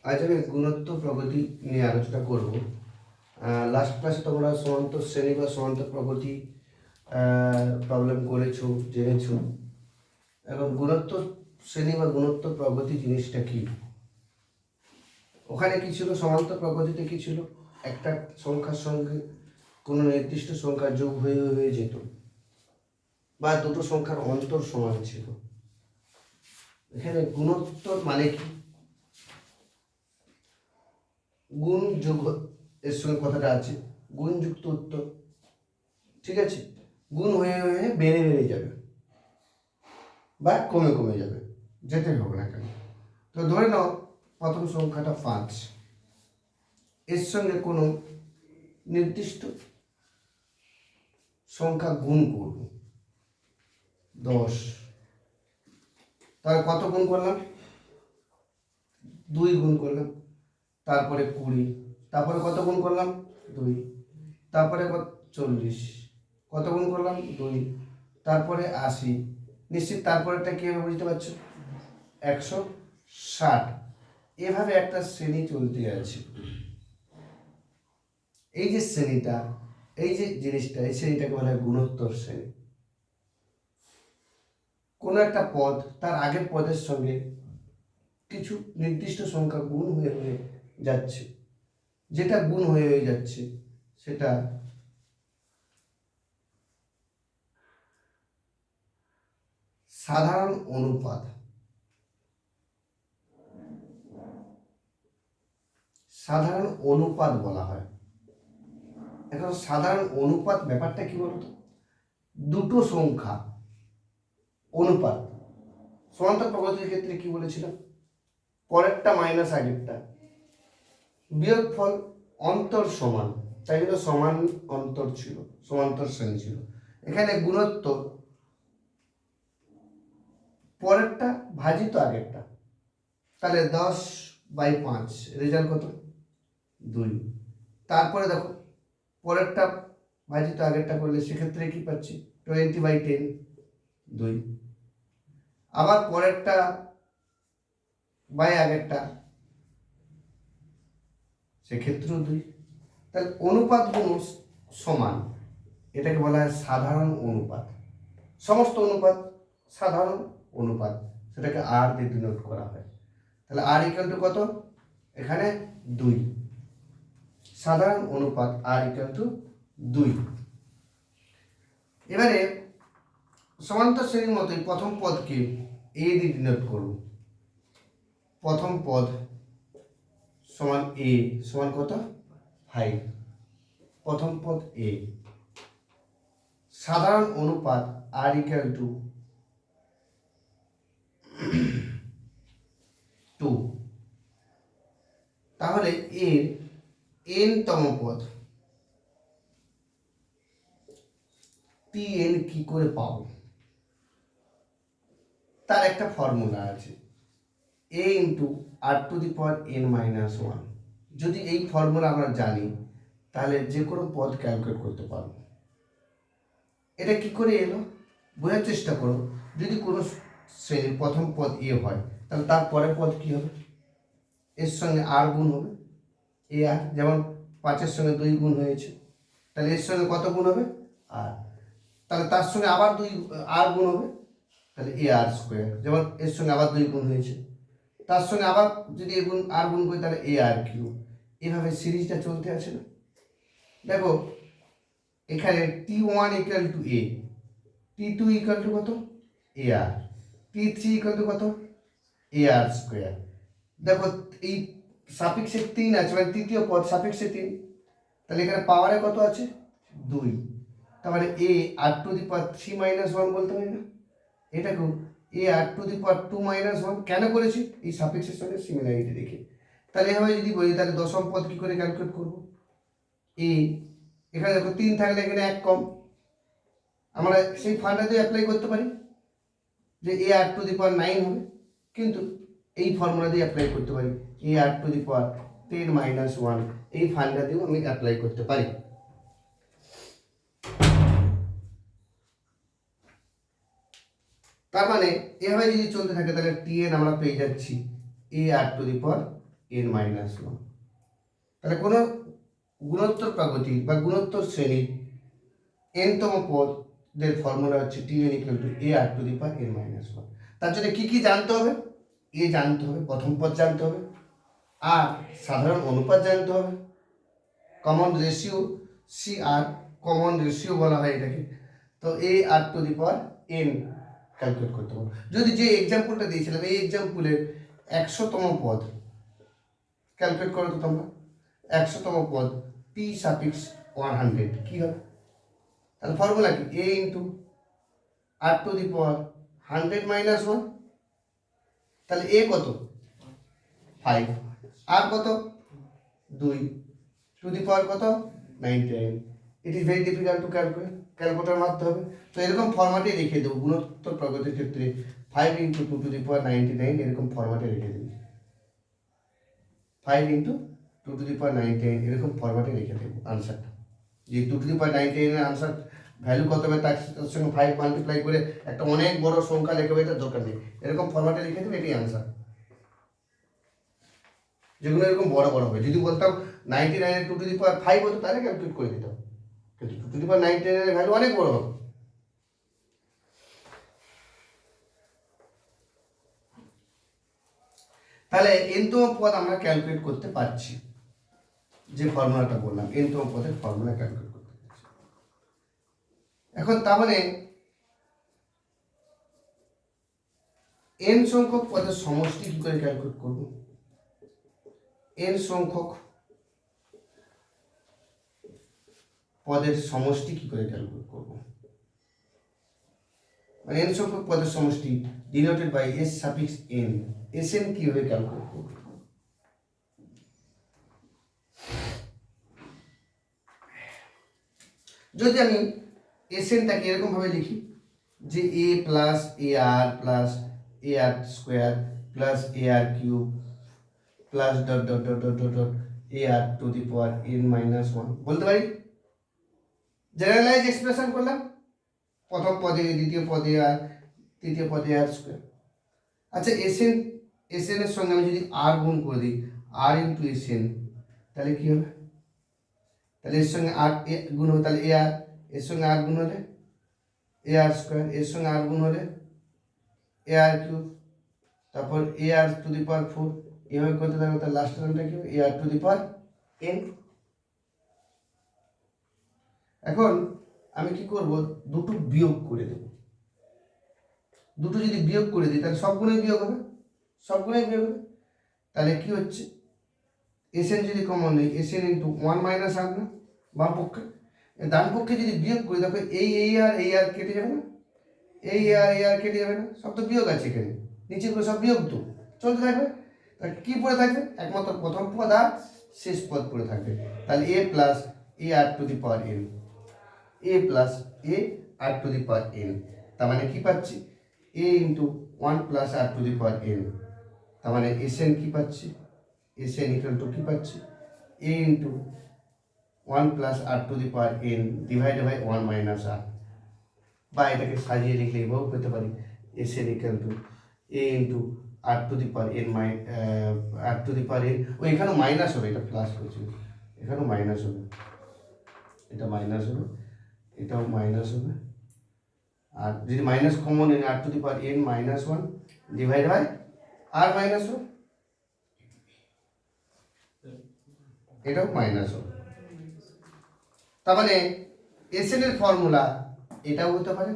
আজ আমি গুণোত্তর প্রগতি নিয়ে আলোচনা করব। লাস্ট ক্লাসে তোমরা সমান্তর শ্রেণী বা সমান্তর প্রগতি প্রবলেম করেছো, জেনেছো। এখন গুণোত্তর শ্রেণী বা গুণোত্তর প্রগতি জিনিসটা কি? ওখানে কি ছিল? সমান্তর প্রগতিতে কি ছিল? একটা সংখ্যার সঙ্গে কোনো নির্দিষ্ট সংখ্যা যোগ হয়ে হয়ে যেত, বা দুটো সংখ্যার অন্তর সমান ছিল। এখানে গুণোত্তর মানে কি? গুণ যোগ এর সঙ্গে কথাটা আছে, গুণযুক্ত উত্তর। ঠিক আছে, গুণ হয়ে হয়ে বেড়ে বেড়ে যাবে বা কমে কমে যাবে, যেটাই হোক না কেন। তো ধরে নাও প্রথম সংখ্যাটা 5, এর সঙ্গে কোনো নির্দিষ্ট সংখ্যা গুণ করব 10, তাহলে কত গুণ করলাম? 2 গুণ করলাম, তারপরে 20, তারপরে কত গুণ করলাম? 2, তারপরে 40, কত গুণ করলাম? 2, তারপরে 80, নিশ্চিত তারপরেটা কি হবে বুঝতে পারছো? 160। এভাবে একটা শ্রেণী চলতে আছে। এই যে শ্রেণীটা, এই যে জিনিসটা, এই শ্রেণীটাকে বলা হয় গুণোত্তর শ্রেণী। কোনো একটা পদ তার আগের পদের সঙ্গে কিছু নির্দিষ্ট সংখ্যা গুণ হয়ে হয়ে যাচ্ছে, যেটা গুণ হয়ে হয়ে যাচ্ছে সেটা সাধারণ অনুপাত। সাধারণ অনুপাত বলা হয়। এখন সাধারণ অনুপাত ব্যাপারটা কি বলতো? দুটো সংখ্যা অনুপাত। সমান্তর প্রগতির ক্ষেত্রে কি বলেছিলাম? পরেরটা মাইনাস আগেরটা, বিয়োগফল অন্তর সমান, তাই জন্য সমান অন্তর ছিল, সমান্তর শ্রেণী ছিল। এখানে গুণোত্তর পরেরটা ভাজিত আগেরটা, তাহলে 10/5, রেজাল্ট কত? 2। তারপরে দেখো পরেরটা ভাজিত আগেরটা করলে সেক্ষেত্রে কি পাচ্ছি? 20/10, 2। আবার পরেরটা বাই আগেরটা, সেক্ষেত্রেও 2। তাহলে অনুপাতগুলো সমান, এটাকে বলা হয় সাধারণ অনুপাত। সমস্ত অনুপাত সাধারণ অনুপাত, সেটাকে আর দিয়ে ডিনোট করা হয়। তাহলে আর ইকুয়াল টু কত? এখানে 2। সাধারণ অনুপাত আর ইকুয়াল টু 2। এবারে সমান্তর শ্রেণীর মতোই প্রথম পদকে এ দিয়ে ডিনোট করব। প্রথম পদ সমান এ সমান কত? 5। প্রথম পদ এ। সাধারণ অনুপাত আর ইকুয়াল টু 2। তাহলে এর n তম পদ tn কি করে পাবো? তার একটা ফর্মুলা আছে, a ইন্টু r⁻n-1। যদি এই ফর্মুলা আমরা জানি তাহলে যে কোনো পদ ক্যালকুলেট করতে পারবো। এটা কি করে এলো বোঝার চেষ্টা করো। যদি কোনো শ্রেণীর প্রথম পদ এ হয়, তাহলে তার পরের পদ কি হবে? এর সঙ্গে আর গুণ হবে, এ আর। যেমন 5-এর সঙ্গে 2 গুণ হয়েছে, তাহলে এর সঙ্গে কত গুণ হবে? আর। তাহলে তার সঙ্গে আবার 2 আর গুণ হবে, তাহলে এ আর স্কোয়ার। যেমন এর সঙ্গে আবার 2 গুণ হয়েছে, তার সঙ্গে আবার যদি এ গুণ আর গুণ করি তাহলে এ আর কিউ। এভাবে সিরিজটা চলতে আছে না? দেখো এখানে t1 equal to A, t2 equal to কত? এ আর, t3 ইকুয়াল টু কত? এ আর স্কোয়ার। দেখো এই সাফিক্সে 3 আছে, মানে তৃতীয় পদ সাফিক্সে 3, তাহলে এখানে পাওয়ারে কত আছে? 2। তাহলে এ r⁻³ - 1 বলতে হয় না? এটাকেও a r⁻² - 1 কেন করেছি? এই সাফিক্সের সঙ্গে সিমিলারিটি দেখে। তাহলে এভাবে যদি বলি তাহলে দশম পদ কি করে ক্যালকুলেট করব? এ, এখানে দেখো 3 থাকলে এখানে 1 কম, আমরা সেই ফার্মুলাতে অ্যাপ্লাই করতে পারি যে a r⁻9 হবে, কিন্তু এই ফর্মুলা দিয়ে অ্যাপ্লাই করতে পারি a r⁻10 - 1, এই ফার্মুলা দিয়েও আমি অ্যাপ্লাই করতে পারি। তার মানে এভাবে যদি চলতে থাকে তাহলে tn আমরা পেয়ে যাচ্ছি n মাইনাস ওয়ান। তাহলে কোনো গুণোত্তর প্রাগতিক বা গুণোত্তর শ্রেণীর nতম পদের ফর্মুলা হচ্ছে Tn equal to a r to the power n minus one. তার জন্য কি কি জানতে হবে? এ জানতে হবে, প্রথম পদ জানতে হবে, আর সাধারণ অনুপাত জানতে হবে, কমন রেশিও, সি আর কমন রেশিও বলা হয় এটাকে। তো a r to the power n calculate করতে পারবো। যদি যে এক্সাম্পলটা দিয়েছিলাম এই এক্সাম্পলের 100তম পদ ক্যালকুলেট করো তো তোমরা। 100তম পদ p সাফিক্স 100 কি হবে? তাহলে ফর্মুলা কি? a into r to the power 100 minus 1। তাহলে a কত? 5, আর কত? 2, টু দি পাওয়ার কত? 99। It is very difficult to calculate, calculator মারতে হবে। তো এরকম ফরম্যাটে রেখে দেবো গুণোত্তর প্রগতির ক্ষেত্রে 5 ইন্টু 2 টু দি পাওয়ার 99 এরকম ফরম্যাটে রেখে দেবো। 5 ইন্টু 2 টু দি পাওয়ার 99 এরকম ফরম্যাটে রেখে দেবো আনসারটা। যে 2 টু দি পাওয়ার 99 এর আনসার ভ্যালু কত হবে তার সঙ্গে 5 মাল্টিপ্লাই করে একটা অনেক বড় সংখ্যা লিখে এটার দরকার নেই, এরকম ফরম্যাটে লিখে দেবে, এটাই আনসার। যেগুলো এরকম বড় বড় হবে, যদি বলতাম 99 এর 2 টু দি পাওয়ার 5 হতো তাহলে ক্যালকুলেট করে দিতাম, কিন্তু 2 টু দি পাওয়ার 99 এর ভ্যালু অনেক বড় হবে। তাহলে nতম পদ আমরা ক্যালকুলেট করতে পারছি, যে ফর্মুলাটা বললাম nতম পদের ফর্মুলা ক্যালকুলেট করতে পারছি। এখন তাহলে n সংখ্যক পদের সমষ্টি কি করে ক্যালকুলেট করব? n সংখ্যক পদের সমষ্টি কি করে ক্যালকুলেট করব? মানে n সংখ্যক পদের সমষ্টি denoted by s suffix n, sn কিভাবে ক্যালকুলেট করব? যদি আমি snটাকে এরকম ভাবে লিখি যে a plus ar plus ar square plus ar cube plus dot dot dot dot dot dot ar to the power n minus one বলতে পারি। জেনারেলাইজ এক্সপ্রেশন করলাম, প্রথম পদে দ্বিতীয় পদে আর তৃতীয় পদে আর স্কোয়ার। আচ্ছা এসএন এর সঙ্গে আমি যদি আর গুণ করে দিই আর ইন্টু এসএন, তাহলে কি হবে? তাহলে এর সঙ্গে আর গুণ হবে, তাহলে এ আর, এর সঙ্গে আর গুণ হলে এ আর স্কোয়ার, এর সঙ্গে আর গুণ হলে এ আর কিউব, তারপর এ আর টু দি পাওয়ার 4, এভাবে করতে থাকবে। তার লাস্ট টার্মটা কি হবে? এ আর টু দি পাওয়ার n। এখন আমি কি করব? দুটো বিয়োগ করে দেব। দুটো যদি বিয়োগ করে দিই তাহলে সবগুলোই বিয়োগ হবে, সবগুলোই বিয়োগ হবে। তাহলে কি হচ্ছে? এসএন যদি কমন নেই, এসএন ইন্টু 1 মাইনাস আর না বাম পক্ষে, ডান পক্ষে যদি বিয়োগ করি দেখো এই আর কেটে যাবে না, এই আর কেটে যাবে না, সব তো বিয়োগ আছে এখানে, নিচেগুলো সব বিয়োগ তো চলতে থাকবে। তাহলে কি পড়ে থাকবে? একমাত্র প্রথম পদ আর শেষ পদ পড়ে থাকবে। তাহলে A plus A R to the power n, A plus A R to the power n, তার মানে কি পাচ্ছি? এ into 1 plus R to the power n, তার মানে এসএন কি পাচ্ছি? এসএন ইকুয়াল টু কি পাচ্ছি? এ into 1 plus R to the power n divided by 1 minus R, বা এটাকে সাজিয়ে লিখলে এভাবেও পেতে পারি SN equal to A into R to the power n R to the power n। ও এখানেও মাইনাস হবে, এটা প্লাস হয়েছিল, এখানেও মাইনাস হবে, এটা মাইনাস হবে, এটাও মাইনাস হবে, আর যদি মাইনাস কমন এনে R to the power n minus 1 divide by R minus 1, এটাও মাইনাস হবে। তার মানে এসএন এর ফর্মুলা এটাও হতে পারে,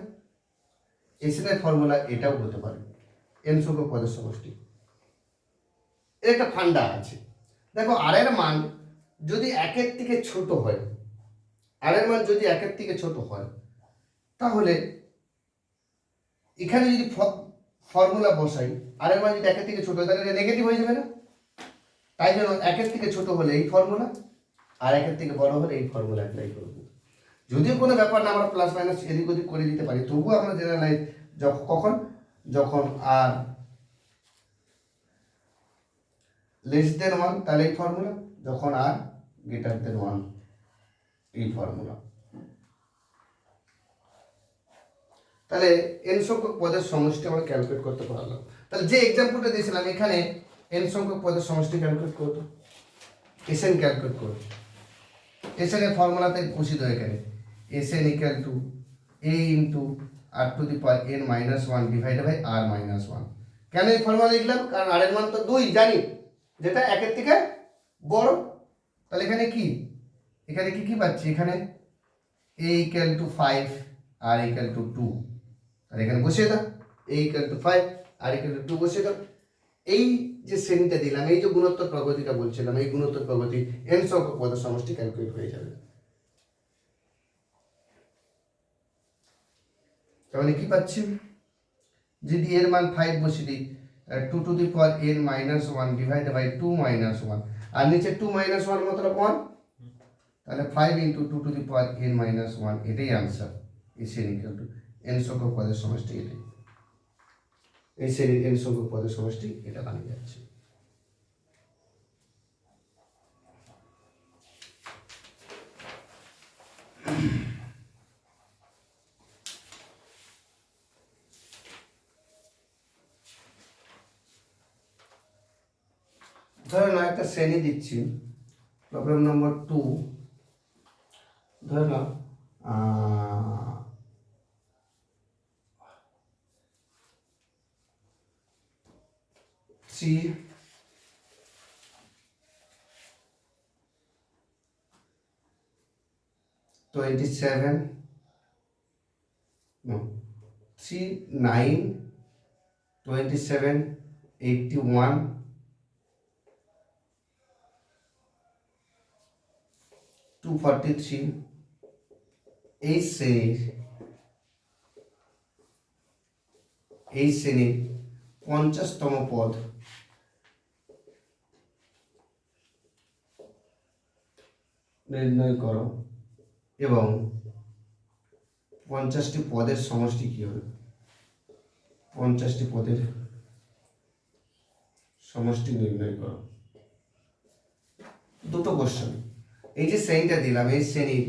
এসএন এর ফর্মুলা এটাও হতে পারে, n সংখ্যক পদের সমষ্টি। এর একটা ফান্ডা আছে, দেখো আর এর মান যদি একের থেকে ছোট হয়, আর এর মান যদি একের থেকে ছোট হয়, তাহলে এখানে যদি ফর্মুলা বসাই আর এর মান যদি একের থেকে ছোট হয় তাহলে নেগেটিভ হয়ে যাবে না? তাই জন্য একের থেকে ছোট হলে এই ফর্মুলা, আর একের থেকে বড় হলে এই ফর্মুলা অ্যাপ্লাই করব। যদিও কোনো ব্যাপার না, আমরা প্লাস মাইনাস এদিক ওদিক করে দিতে পারি, তবুও আমরা জেনারেলাইজ কখন? যখন আর লেস দেন 1 তাহলে এই ফর্মুলা, যখন আর গ্রেটার দেন 1 এই ফর্মুলা। তাহলে n সংখ্যক পদের সমষ্টি আমরা ক্যালকুলেট করতে পারলাম। তাহলে যে এক্সাম্পলটা দিয়েছিলাম এখানে এন সংখ্যক পদের সমষ্টি ক্যালকুলেট করো, এসএন ক্যালকুলেট করো। এসএন এর ফর্মুলাতে বসিয়ে দাও এখানে, SN equal to A into R to the power N minus one divided by R minus one. কেন এই ফর্মুলা লিখলাম? কারণ আর এর মান তো 2 জানি, যেটা একের থেকে বড়। তাহলে এখানে কি, এখানে কি পাচ্ছি, এখানে A equal to 5 R equal to 2, আর এখানে বসিয়ে দাও A equal to 5 R equal to 2 বসিয়ে দাও। এই যে শ্রেণীটা দিলাম, এই যে গুণোত্তর প্রগতিটা বলছিলাম, এই গুণোত্তর প্রগতি এন সংখ্যক পদের সমষ্টি ক্যালকুলেট হয়ে যাবে। তাহলে কি পাচ্ছি, যদি এর মান 5 বসিয়ে দিই, 2 to the power n minus 1 divided by 2 minus 1, আর নিচে 2 মাইনাস 1 মতলব 1, তাহলে 5 into 2 to the power n minus 1, এটাই আনসার। এই শ্রেণী ইকুয়াল টু n সংখ্যক পদের সমষ্টি, এটাই এই শ্রেণীর n সংখ্যক পদের সমষ্টি, এটা বানিয়ে যাচ্ছে। ধরো না একটা শ্রেণী দিচ্ছি, প্রবলেম নম্বর 2, ধরো না 3 27 no 3 9 27 81 243 এই শ্রেণীর 50তম পদ নির্ণয় করো এবং 50টি পদের সমষ্টি কি হবে, 50টি পদের সমষ্টি নির্ণয় করো। দুটো কোশ্চেন, এই যে শ্রেণীটা দিলাম, এই শ্রেণীর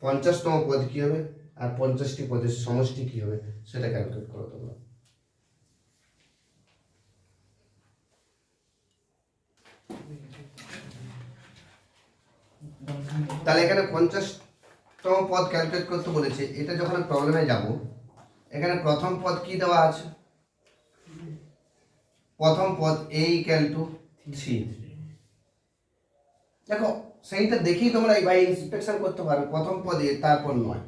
50তম পদ কি হবে আর 50টি পদের সমষ্টি কি হবে সেটা ক্যালকুলেট করো তোমরা। তাহলে এখানে 50তম পদ ক্যালকুলেট করতে বলেছে। এটা যখন প্রবলেমে যাব, এখানে প্রথম পদ কি দেওয়া আছে, প্রথম পদ a ইকুয়াল টু 3। দেখো সেইটা দেখেই তোমরা বাই ইন্সপেকশন করতে পারো, প্রথম পদে তারপর 9,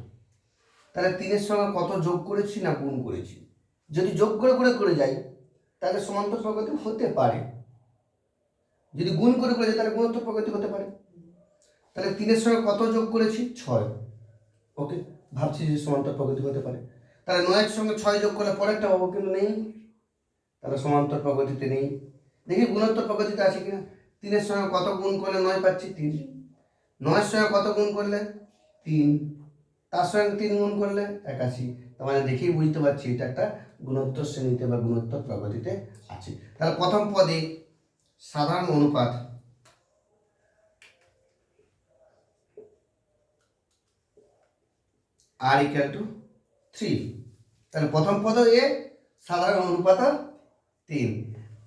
তাহলে 3-এর সঙ্গে কত যোগ করেছি না গুণ করেছি। যদি যোগ করে যাই তাহলে সমান্তর প্রগতি হতে পারে, যদি গুণ করে যাই তাহলে গুণোত্তর প্রগতি হতে পারে। তাহলে 3-এর সঙ্গে কত যোগ করেছি, 6, ওকে, ভাবছি যে সমান্তর প্রগতি হতে পারে। তাহলে 9-এর সঙ্গে 6 যোগ করলে পরেরটা পাবো, কিন্তু নেই, তাহলে সমান্তর প্রগতিতে নেই। দেখি গুণোত্তর প্রগতিতে আছে কিনা। 3-এর সঙ্গে কত গুণ করলে 9 পাচ্ছি, 3। 9-এর সঙ্গে কত গুণ করলে 3, তার সঙ্গে 3 গুণ করলে 81। তার মানে দেখেই বুঝতে পারছি এটা একটা গুণোত্তর শ্রেণীতে বা গুণোত্তর প্রগতিতে আছে। তাহলে প্রথম পদে সাধারণ অনুপাত r ইকুয়াল টু 3, তাহলে প্রথম পদ এ সাধারণ অনুপাত 3।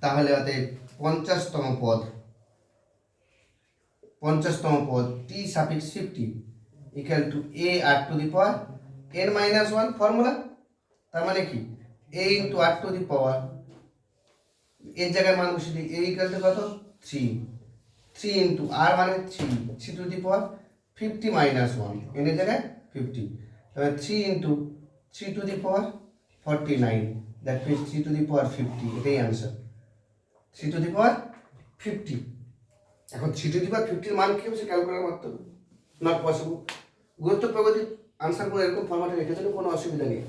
তাহলে অতএব 50তম পদ t suffix 50 equal to a r to the power n minus 1 formula. তার মানে কি a into r to the power, এর জায়গায় মান বসিয়ে দিই, a ইকুয়াল টু কত 3 ইন্টু r মানে 3 to the power 50 minus 1, n এর জায়গায় 50, তাহলে 3 into 3 to the power 49, that means 3 to the power 50, এটাই আনসার, 3 টু দি পাওয়ার 50। এখন 3 টু দি পাওয়ার 50 এর মান কি হবে সে ক্যালকুলেটর মারতে হবে, নট পসিবল। গুরুত্ব প্রগতির আনসারগুলো এরকম ফরম্যাটে রেখে দিলে কোনো অসুবিধা নেই।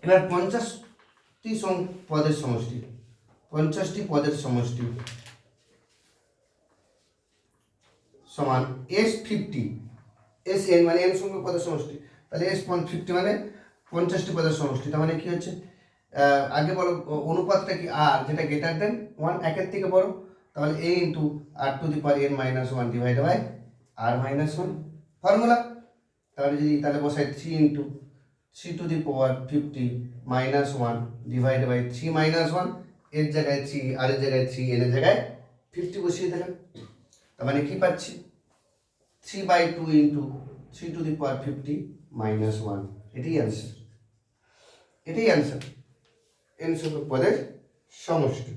এবার 50টি পদের সমষ্টি, 50টি পদের সমষ্টি সমান S50, SN মানে n সংখ্যক পদের সমষ্টি, তাহলে S50 মানে 50টি পদের সমষ্টি। তার মানে কি হচ্ছে, আগে বলো অনুপাতটা কি r, যেটা গ্রেটার দেন 1, একের থেকে বড়, তাহলে a into r to the power n minus 1 divide by r minus 1 formula. তাহলে বসাই 3 into 3 to the power 50 minus 1 divide by 3 minus 1, এর জায়গায় 3, আর এর জায়গায় 3, এর জায়গায় 50 বসিয়ে দিলাম। তার মানে কি পাচ্ছি 3/2 ইন্টু 3⁻50 মাইনাস 1। এটাই অ্যান্সার, এটাই অ্যান্সার। n সংখ্যক পদের সমষ্টি।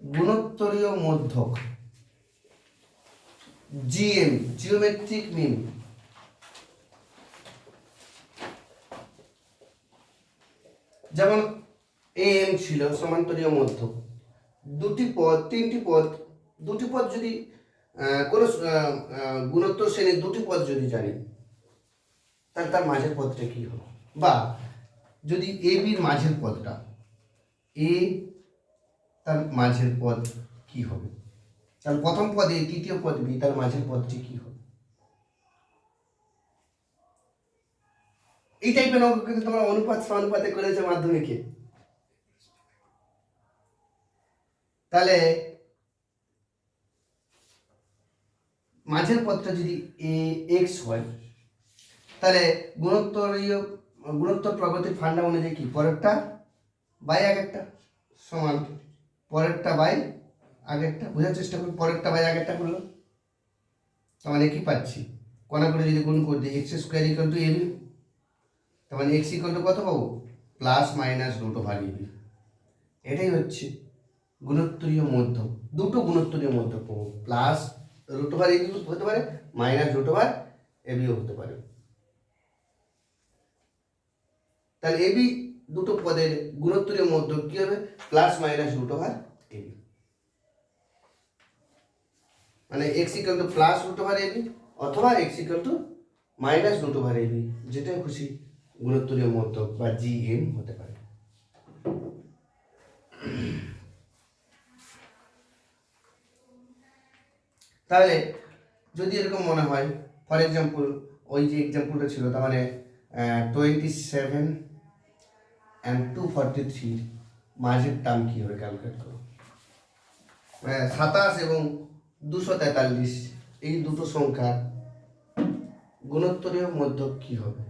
গুণোত্তরীয় মধ্যক জিএম, জিওমেট্রিক মিন। যেমন এম ছিল সমান্তরীয় মধ্যক, দুটি পদ, তিনটি পদ, দুটি পদ যদি কোনো গুণোত্তর শ্রেণীর দুটি পদ যদি জানি, তাহলে তার মাঝের পদটা কি হবে? বা যদি এ বির মাঝের পদটা, এ তার মাঝের পদ কি হবে? তার প্রথম পদ এ, তৃতীয় পদ বি, তার মাঝের পদটি কি হবে? এই টাইপের অঙ্ক কিন্তু তোমরা অনুপাত সমানুপাতে করেছে মাধ্যমিকে। তাহলে মাঝের পদটা যদি এ এক্স হয়, তাহলে গুণোত্তর প্রগতির ফান্ডা অনুযায়ী কি পরেরটা বাই আগেরটা সমান পরেরটা বাই আগেরটা। বোঝার চেষ্টা করি, পরেরটা বাই আগেরটা করলো, তার মানে কি পাচ্ছি কোনা করে যদি গুণ করে দিই X square equal to AB, তার মানে এক্স ইকুয়াল টু কত পাবো plus minus root over AB. এটাই হচ্ছে গুণোত্তরীয় মধ্যক। দুটো গুণোত্তরীয় মধ্যক পাবো, প্লাস রুট ওভার এবি হতে পারে, মাইনাস রুট ওভার এবিও হতে পারে। তাহলে এবি দুটো পদের গুণোত্তরীয় মধ্যক কি হবে plus minus root over AB, মানে X equal to plus root over AB অথবা X equal to minus root over AB, যেটা খুশি গুণোত্তরীয় মধ্যক বা জিএম হতে পারে। তাহলে যদি এরকম মনে হয়, ফর এক্সাম্পল ওই যে এক্সাম্পলটা ছিল, তার মানে 27 and 243 মাঝের টার্ম কি হবে ক্যালকুলেট করো। 27 এবং 243 এই দুটো সংখ্যা গুণোত্তরীয় মধ্যক কি হবে?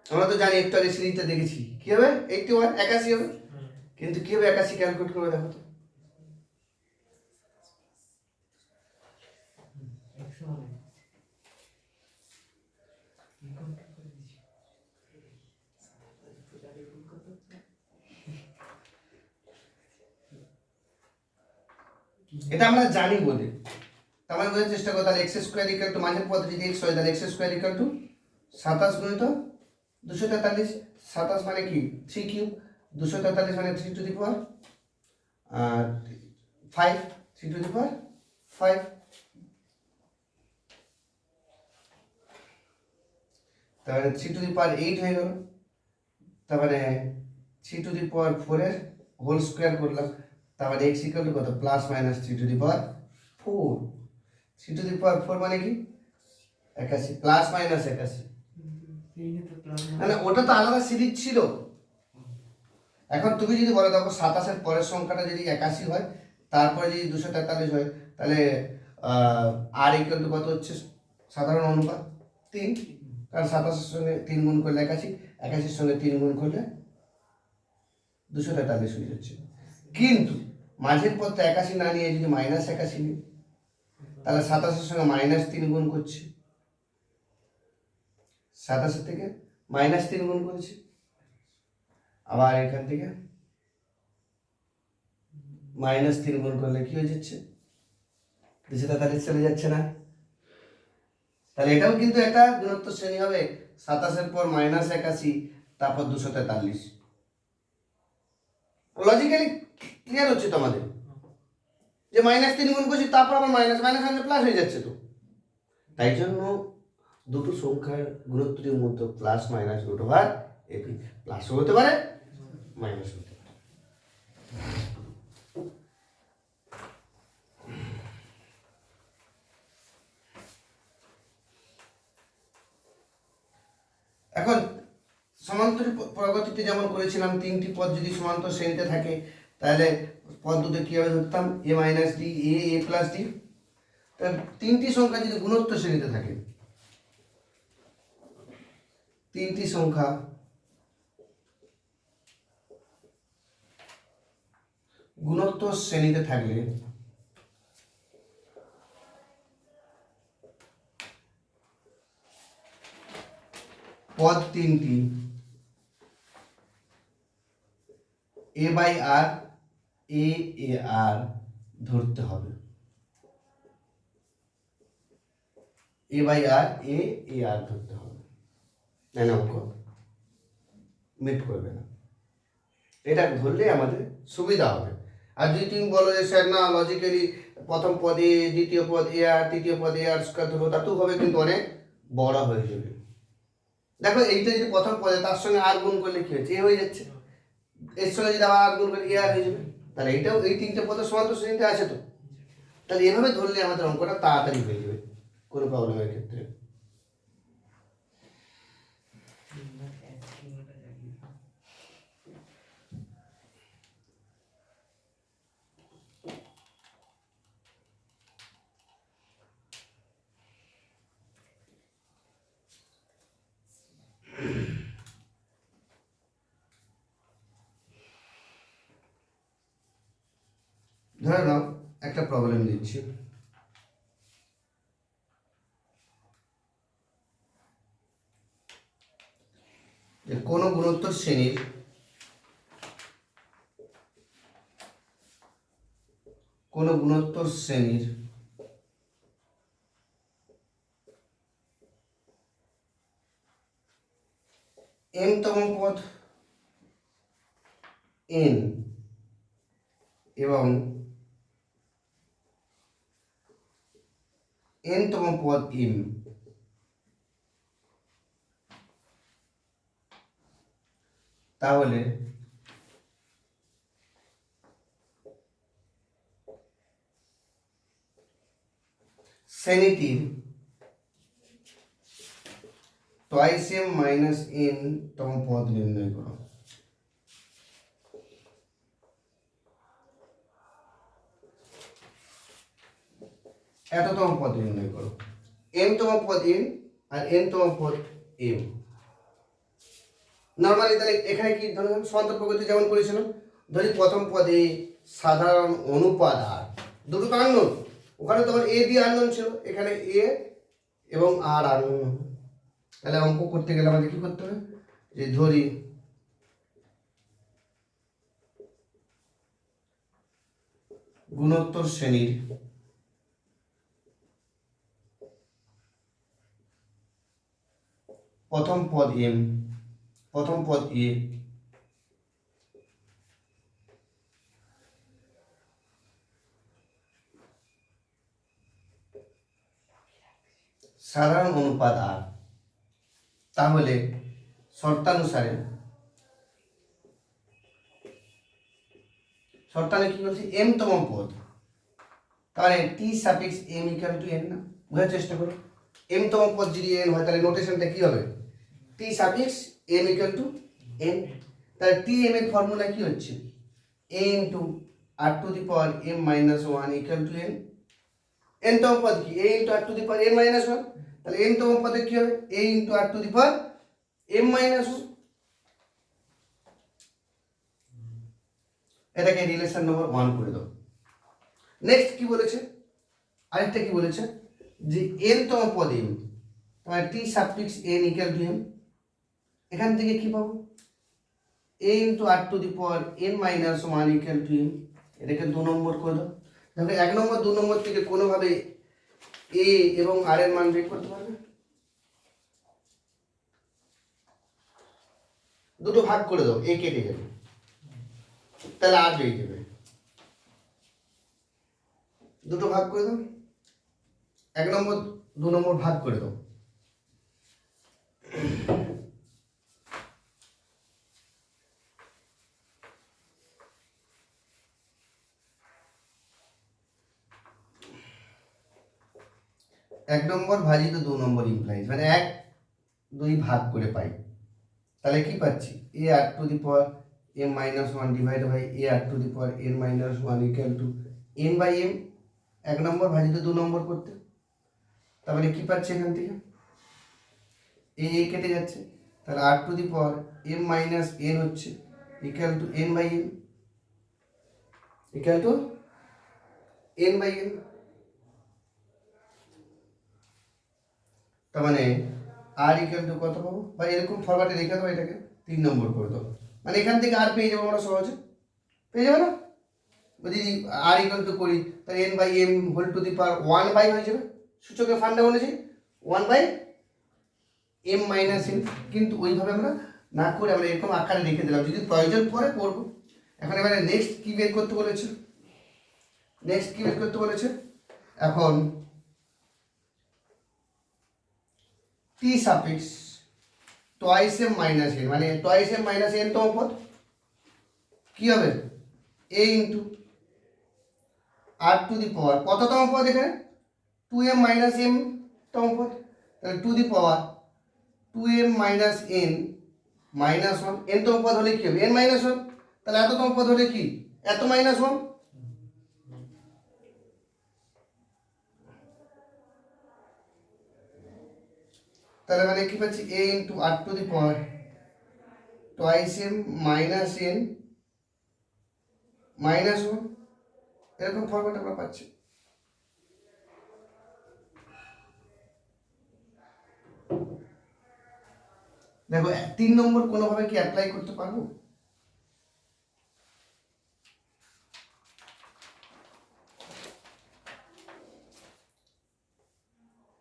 আমরা তো জানি, একটু আগে সিরিজটা দেখেছি, কি হবে 81 81 হবে, কিন্তু কি হবে 81 ক্যালকুলেট করে দেখো তো। এটা আমরা জানি বলে, তার মানে বোঝার চেষ্টা করো, তাহলে এক্স স্কোয়ার ইকুয়াল টু মাঝের পদ যদি এক্স হয়, তাহলে এক্স স্কোয়ার ইকুয়াল টু 27 গুণিত 243। 27 মানে কি 3 কিউব, 243 মানে 3 to the power 5, 3 to the পাওয়ার 5। তাহলে 3 টু দি পাওয়ার 8 হয়ে গেল, তারপরে 3 টু দি পাওয়ার 4 এর হোল স্কোয়ার করলাম, তারপরে x ইকুয়াল টু কত plus minus 3 to the power 4। 3 to the পাওয়ার 4 মানে কি 81 প্লাস মাইনাস 81, মানে ওটা তো আলাদা সিরিজ ছিল। এখন তুমি যদি বলো দেখো 27 এর পরের সংখ্যাটা যদি 81 হয়, তারপরে যদি 243 হয়, তাহলে আর ইকুয়াল টু কত হচ্ছে সাধারণ অনুপাত 3, কারণ 27 এর সঙ্গে 3 গুণ করলে 81, 81 এর সঙ্গে 3 গুণ করলে 243 হয়ে যাচ্ছে। কিন্তু মাঝের পদটা 81 না নিয়ে যদি মাইনাস 81 নিই, তাহলে 27 এর সঙ্গে মাইনাস 3 গুণ করছি, 27 থেকে মাইনাস 3 গুণ করেছি, আবার এখান থেকে মাইনাস 3 গুণ করলে কি হয়ে যাচ্ছে 243 চলে যাচ্ছে না? তাহলে এটাও কিন্তু একটা গুণোত্তর শ্রেণী হবে, 27 এর পর মাইনাস 81 তারপর 243। লজিক্যালি ক্লিয়ার হচ্ছে তো আমাদের, যে মাইনাস 3 গুণ করছি তারপর আবার মাইনাস মাইনাস মানে প্লাস হয়ে যাচ্ছে তো। তাই জন্য দুটো সংখ্যার গুণোত্তরের মধ্যে plus minus root over AB, প্লাসও হতে পারে মাইনাস হতে পারে। এখন সমান্তর প্রগতিতে যেমন করেছিলাম, তিনটি পদ যদি সমান্তর শ্রেণীতে থাকে তাহলে পদ দুটো কীভাবে ধরতাম, এ মাইনাস ডি, এ প্লাস ডি। তাহলে তিনটি সংখ্যা যদি গুণোত্তর শ্রেণীতে থাকে, তিনটি সংখ্যা গুণোত্তর শ্রেণীতে থাকলে পদ তিনটি এ বাই আর, এ আর ধরতে হবে। এ বাই আর, এ আর ধরতে হবে, তাই না? অঙ্ক মিট করবে না, এটা ধরলে আমাদের সুবিধা হবে। আর যদি তুমি বলো যে স্যার না, লজিক্যালি প্রথম পদে, দ্বিতীয় পদ এ আর, তৃতীয় পদে আর স্কয়ার ধরো, তাতেও হবে, কিন্তু অনেক বড় হয়ে যাবে। দেখো এইটা যদি প্রথম পদে, তার সঙ্গে আর গুণ করলে কি হচ্ছে, এ হয়ে যাচ্ছে, এর সঙ্গে যদি আবার আর গুণ করে এ আর হয়ে যাবে। তাহলে এইটাও এই তিনটে পদের সমান্তর শ্রেণীতে আছে তো, তাহলে এভাবে ধরলে আমাদের অঙ্কটা তাড়াতাড়ি হয়ে যাবে কোনো প্রবলেমের ক্ষেত্রে। ধরে নাও একটা প্রবলেম দিচ্ছি, যে কোনো গুণোত্তর শ্রেণীর m-তম পদ n এবং n-তম পদ m, তাহলে শ্রেণীটির টয়েস m মাইনাস n-তম পদ নির্ণয় করো। এততম পদ নির্ণয় করো, m-তম পদ n আর n-তম পদ m। নর্মালি তাহলে এখানে কি ধরুন সমান্তর প্রগতি যেমন করেছিলাম, ধরি প্রথম পদে সাধারণ অনুপাত আর, দুটো তো আননোন, ওখানে তো আবার এ দিয়ে আননোন ছিল, এখানে এ এবং আর আননোন। তাহলে অঙ্ক করতে গেলে আমাদের কি করতে হবে, যে ধরি গুণোত্তর শ্রেণীর প্রথম পদ m, প্রথম পদ a, সাধারণ অনুপাত আর, তাহলে শর্তানুসারে কি বলছি, m-তম পদ, তাহলে T suffix m equal to n না, বোঝার চেষ্টা করো। m-তম পদ যদি n হয় তাহলে নোটেশনটা কি হবে, T suffix m equal to n। তাহলে টি m এর ফর্মুলা কি হচ্ছে, a into r to the power m minus 1 equal to n। n-তম পদ কি, a into r to the power m minus 1, তাহলে n-তম পদে কি হবে, a into r to the power m minus 1। এটাকে রিলেশন নম্বর 1 করে দাও। নেক্সট কি বলেছে, আরেকটা কি বলেছে, যে n-তম পদ m, তাহলে T suffix n equal to m, এখান থেকে কি পাবো, a into r to the power n minus 1 equal to m। এটাকে 2 নম্বর করে দাও। দেখো 1 নম্বর 2 নম্বর থেকে কোনোভাবে a এবং r এর মান বের করতে পারবে, দুটো ভাগ করে দাও, a কেটে যাবে, তাহলে r বেরিয়ে যাবে। দুটো ভাগ করে দাও, 1 নম্বর 2 নম্বর ভাগ করে দাও, এক নম্বর ভাজিত 2 নম্বর ইমপ্লাইজ, মানে 1 2 ভাগ করে পাই। তাহলে কি পাচ্ছি A R to the power M minus one divide by A R to the power N minus one equal to N by M, 1 number ভাজিত 2 নম্বর করতে। তার মানে কি পাচ্ছি এখান থেকে এ কেটে যাচ্ছে, তাহলে R to the power M minus N হচ্ছে equal to N by M, equal to N by M. তার মানে আর ইকুয়াল টু কত পাবো, বা এরকম ফরম্যাটে রেখে দেবো, এটাকে 3 নম্বর করে দেবো, মানে এখান থেকে আর পেয়ে যাবো আমরা সহজে, পেয়ে যাবো না। যদি আর ইকুয়াল টু করি তাহলে N by M whole to the power 1 by হয়ে যাবে, সূচকের ফান্ডা অনুযায়ী 1 বাই এম মাইনাস এন। কিন্তু ওইভাবে আমরা না করে আমরা এরকম আকারে রেখে দিলাম, যদি প্রয়োজন পরে করবো। এখন এবারে নেক্সট কি বের করতে বলেছে, নেক্সট কি বের করতে বলেছে, এখন T suffix twice M minus N, মানে টয়েস এম মাইনাস এন তম পদ কি হবে এ ইন্টু আর টু দি পাওয়ার কততম পদ এখানে 2m মাইনাস এম তম পদ, তাহলে to the power 2m minus N minus 1, N তম পদ হলে কি হবে এন মাইনাস 1, তাহলে এততম পদ হলে কি এত মাইনাস 1। তাহলে মানে কি পাচ্ছি এ into R to the power twice M minus N minus 1, এরকম ফরম্যাট আমরা পাচ্ছি। দেখো 3 নম্বর কোনোভাবে কি অ্যাপ্লাই করতে পারবো,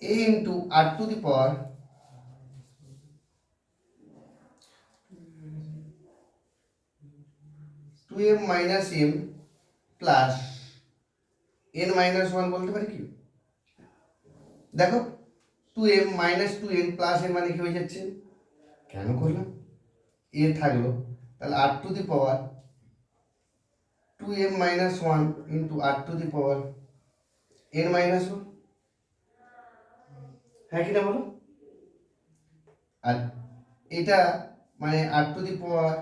a into r to the power 2m minus m plus n minus 1 বলতে পারি কি, দেখো 2m minus 2n plus n মানে কি হয়ে যাচ্ছে, কেন করলাম a থাকলো, তাহলে r to the power 2m minus 1 into r to the power n minus 1, হ্যাঁ কিনা বলো। আর এটা মানে R to the power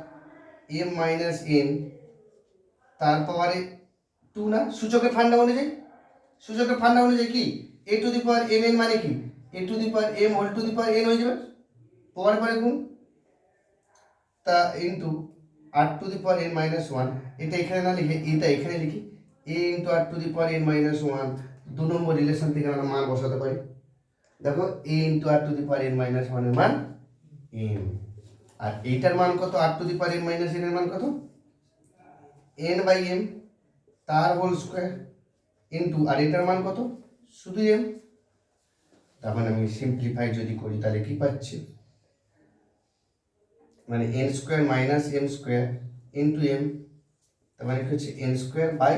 M minus N তার পাওয়ারে 2 না, সূচকের ফান্ডা অনুযায়ী, সূচকের ফান্ডা অনুযায়ী কি a to the power m n মানে কি a to the power m whole to the power n হয়ে যাবে, পাওয়ার পরে গুণ তা into R to the power N minus 1, এটা এখানে না লিখে এটা এখানে লিখি a into R to the power N minus 1, 2 number relation থেকে আমরা মান বসাতে পারি। দেখো a into R to the power N minus 1 এর মান m, আর এইটার মান কত r to the power N minus n এর মান কত n বাই m তার হোল স্কয়ার ইন্টু আর এটার মান কত শুধু m। তার মানে আমি সিম্পলিফাই যদি করি তাহলে কি পাচ্ছি, মানে n square minus m square into m, তার মানে কি হচ্ছে n স্কয়ার বাই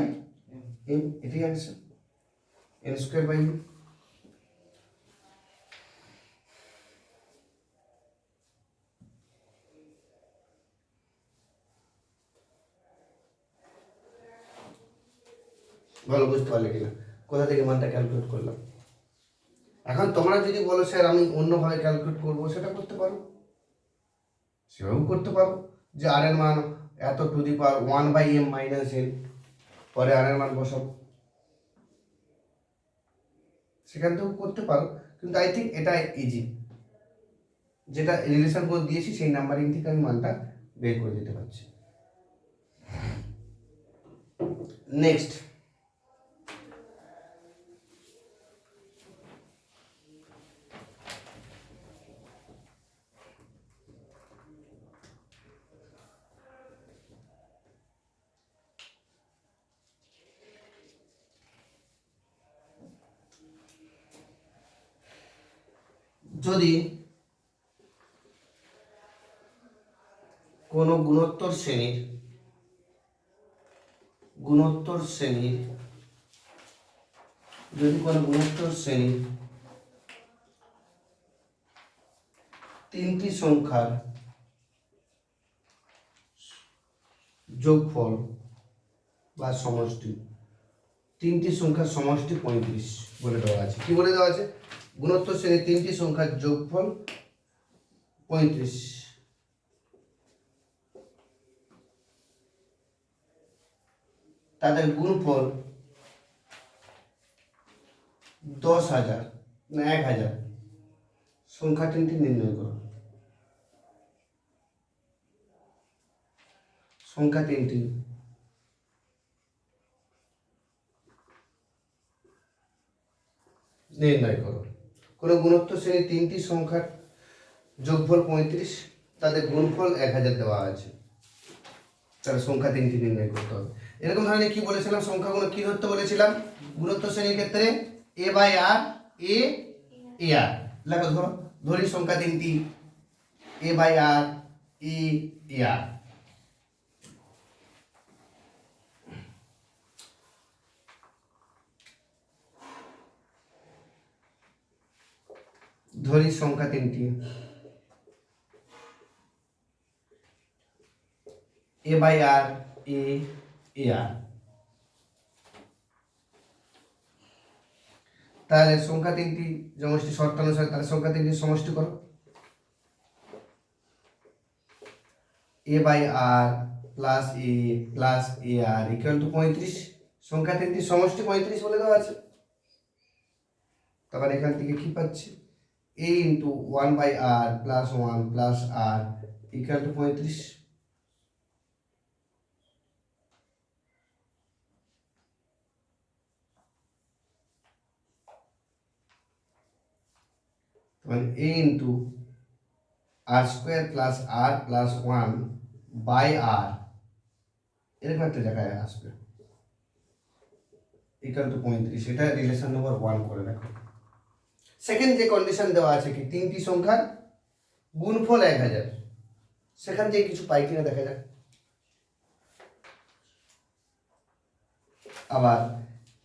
m, এটাই answer n square by m। ভালো বুঝতে পারলে কিনা কোথা থেকে মানটা ক্যালকুলেট করলাম। এখন তোমরা যদি বলো স্যার আমি অন্যভাবে ক্যালকুলেট করবো, সেটা করতে পারো, সেভাবেও করতে পারো যে আর এর মান এত to the power 1 by M minus N, পরে আর এর মান বসাবো, সেখান থেকেও করতে পারো, কিন্তু আই থিঙ্ক এটা ইজি, যেটা রিলেশন করে দিয়েছি সেই নাম্বারিং থেকে আমি মানটা বের করে দিতে পারছি। নেক্সট যদি কোনো গুণোত্তর শ্রেণীর যদি কোনো গুণোত্তর শ্রেণীর 3টি সংখ্যার যোগফল বা সমষ্টি, 3টি সংখ্যার সমষ্টি 35 বলে দেওয়া আছে। কি বলে দেওয়া আছে, গুণোত্তর শ্রেণীর 3টি সংখ্যার যোগফল 35, তাদের গুণফল 10,000 না 1,000, সংখ্যা তিনটি নির্ণয় করো। সংখ্যা তিনটি নির্ণয় করো। কোনো গুণোত্তর শ্রেণীর তিনটি সংখ্যার যোগফল 35, তাদের গুণফল 1,000 দেওয়া আছে, তাহলে সংখ্যা তিনটি নির্ণয় করতে হবে। এরকম ধরনের কি বলেছিলাম, সংখ্যাগুলো কি ধরতে বলেছিলাম গুণোত্তর শ্রেণীর ক্ষেত্রে? এ বাই আর, এ এ আর। লেখো, ধরি সংখ্যা তিনটি এ বাই আর, এ এ আর। ধরি সংখ্যা তিনটি এ বাই আর, এ এ আর। তাহলে সংখ্যা তিনটি সমষ্টি শর্তানুসারে, তাহলে সংখ্যা তিনটি সমষ্টি করো। A by r plus A r equal to 35। সংখ্যা তিনটি সমষ্টি 35 বলে দেওয়া আছে। তখন এখান থেকে কি পাচ্ছি? এ into 1 by r plus 1 plus r equal to 35। মানে a into r square plus r plus 1 by r, এরকম একটা জায়গায় আসবে, ইকুয়াল টু 35। এটা রিলেশন নাম্বার 1 করে রাখো। সেকেন্ড যে কন্ডিশন দেওয়া আছে কি, তিনটি সংখ্যার গুণফল 1,000, সেখান থেকে কিছু পাই কিনা দেখা যাক। আবার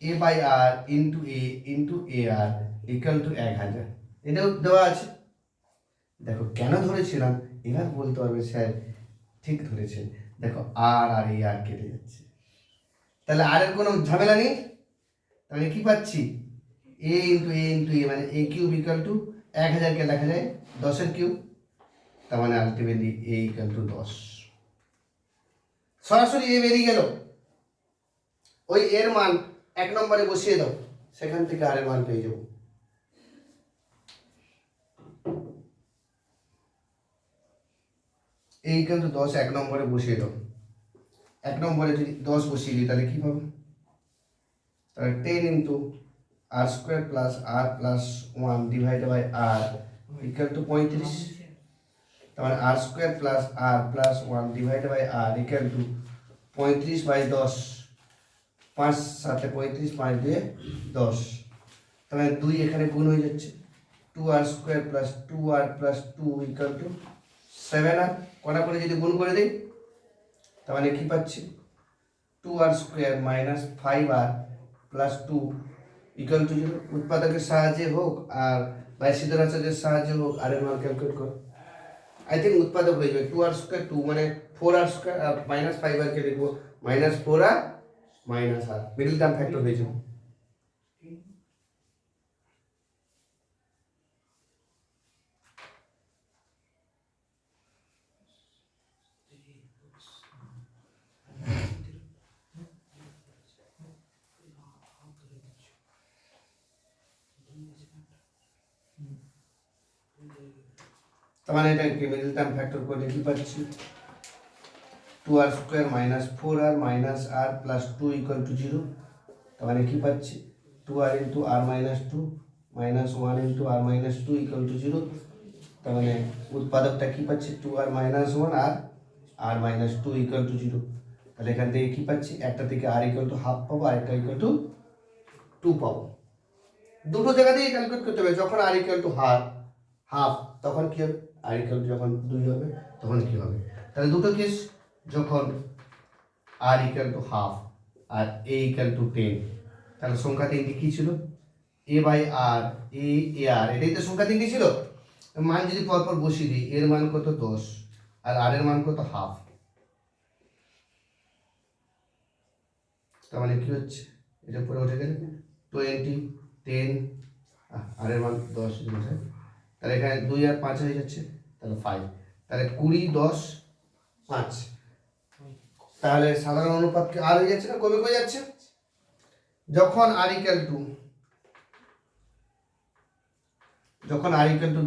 a by r into a r equal to 1,000, এটাও দেওয়া আছে। দেখো কেন ধরেছিলাম, এবার বলতে পারবে স্যার ঠিক ধরেছেন। দেখো আর আর এ আর কেটে যাচ্ছে, তাহলে আর এর কোনো ঝামেলা নেই। তাহলে কি পাচ্ছি? এ ইন্টু এ মানে এ কিউব ইকুয়াল টু 1,000কে লেখা যায় 10-এর কিউব, তার মানে আলটিমেটলি এ ইকুয়াল টু 10। সরাসরি এ বেরিয়ে গেল। ওই এর মান 1 নম্বরে বসিয়ে দাও, সেখান থেকে আর এর মান পেয়ে যাবো। এ ইকুয়াল টু 10 1 নম্বরে বসিয়ে দাও। 1 নম্বরে যদি 10 বসিয়ে দিই তাহলে কি পাবো? তাহলে 10 into r square plus r plus 1 divided by r equal to 35। তার মানে r square plus r plus 1 divided by r equal to 35 by 10। 5 7 35, 5 2 10। তার মানে 2 এখানে গুণ হয়ে যাচ্ছে, 2r square plus 2r plus 2 equal two 7r। কটা করে যদি গুণ করে দিই, তার মানে কি পাচ্ছি? 2r square minus 5r plus 2 equal to 0। উৎপাদকের সাহায্যে হোক আর বাইসিদের আচার্যের সাহায্যে হোক আর এর মান ক্যালকুলেট করো। আই থিঙ্ক উৎপাদক হয়ে যাবে 2r স্কোয়ার 2 মানে 4r স্কোয়ার আর মাইনাস 5r কে লিখবো মাইনাস 4r মাইনাস আর, মিডল টার্ম ফ্যাক্টর হয়ে যাবে। তার মানে এটাকে মিডল টার্ম ফ্যাক্টর করে কি পাচ্ছি? 2r square minus 4r minus R plus 2 equal to 0। তার মানে কি পাচ্ছি? 2r into R minus 2 minus 1 into R minus 2 equal to 0। তার মানে উৎপাদকটা কি পাচ্ছি? 2r মাইনাস 1 আর আর মাইনাস 2 ইকুয়াল টু 0। তাহলে এখান থেকে কি পাচ্ছি? একটা থেকে আর ইকুয়াল টু হাফ পাবো, আরেকটা ইকুয়াল টু 2 পাবো। দুটো জায়গা দিয়ে ক্যালকুলেট করতে হবে। যখন আর ইকুয়াল টু হাফ তখন কি হবে? আর ইকুয়াল টু যখন 2 হবে তখন কি হবে? তাহলে দুটো কেস, যখন আর ইকুয়াল টু হাফ আর এ ইকুয়াল টু 10, তাহলে সংখ্যা তিনটি কি ছিল? এ বাই আর, এ আর, এটাই তো সংখ্যা তিনটি ছিল। মান যদি পরপর বসিয়ে দিই, এর মান কত? 10 আর আর এর মান কত? হাফ। তার মানে কি হচ্ছে? এটা পরে উঠে গেলে 20 10 আর এর মান 10 বোঝায়। তাহলে এখানে 2 আর 5 হয়ে যাচ্ছে, তাহলে 5। তাহলে 20 10 5 তাহলে সাধারণ অনুপাত কি আর হয়ে যাচ্ছে না, কমে কমে যাচ্ছে। যখন r equal to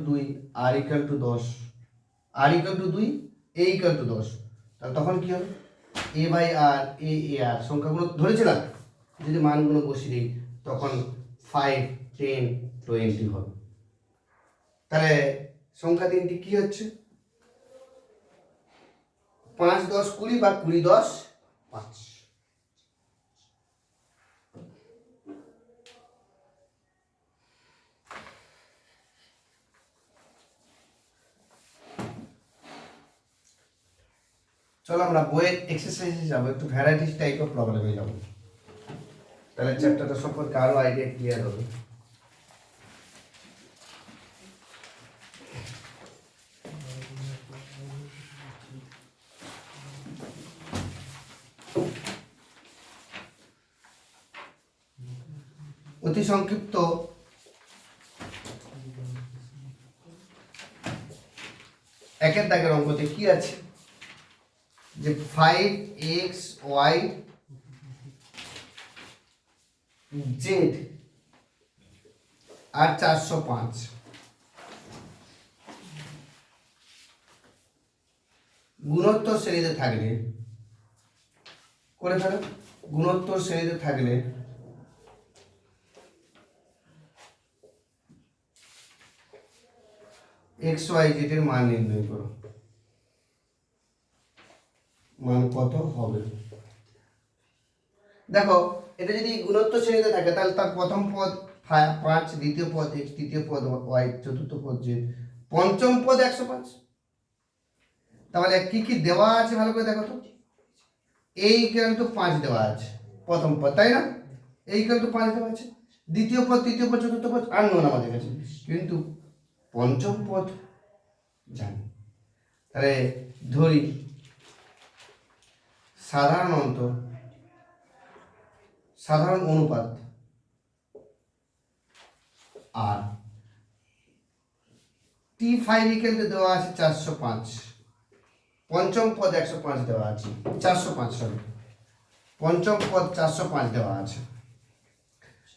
2, r equal to 10, r equal to 2, a equal to 10, তাহলে তখন কি হবে, এ বাই আর, এ আর সংখ্যাগুলো ধরেছিলাম, যদি মানগুলো বসিয়ে দিই তখন 5, 10, 20 হবে। তাহলে সংখ্যা তিনটি কি হচ্ছে, 5, 10, 20 বা 20, 10, 5। চলো আমরা বইয়ের এক্সারসাইজে যাবো, একটু ভ্যারাইটিস টাইপ অফ প্রবলেমে যাবো, তাহলে চ্যাপ্টারটা সম্পর্কে আরো আইডিয়া ক্লিয়ার হবে। অতি সংক্ষিপ্ত একের দাগের অঙ্কতে কি আছে, যে 5xy z আর 405 গুণোত্তর শ্রেণীতে থাকলে, করে ফেলো, গুণোত্তর শ্রেণীতে থাকলে xy z এর মান নির্ণয় করো, মান কত হবে। দেখো এটা যদি গুণোত্তর শ্রেণীতে থাকে তাহলে তার প্রথম পদ 5, দ্বিতীয় পদ x, তৃতীয় পদ y, চতুর্থ পদ z, পঞ্চম পদ 105। তাহলে কি কি দেওয়া আছে ভালো করে দেখো তো, a ইকুয়াল টু 5 দেওয়া আছে প্রথম পদ, তাই না, a ইকুয়াল টু 5 দেওয়া আছে, দ্বিতীয় পদ, তৃতীয় পদ, চতুর্থ পদ আননোন আমাদের কাছে, কিন্তু পঞ্চম পদ জানি। তাহলে ধরি সাধারণ অনুপাত আর t5 ইকুয়াল টু দেওয়া আছে 405, পঞ্চম পদ 105 দেওয়া আছে, 405 সরি, পঞ্চম পদ 405 দেওয়া আছে।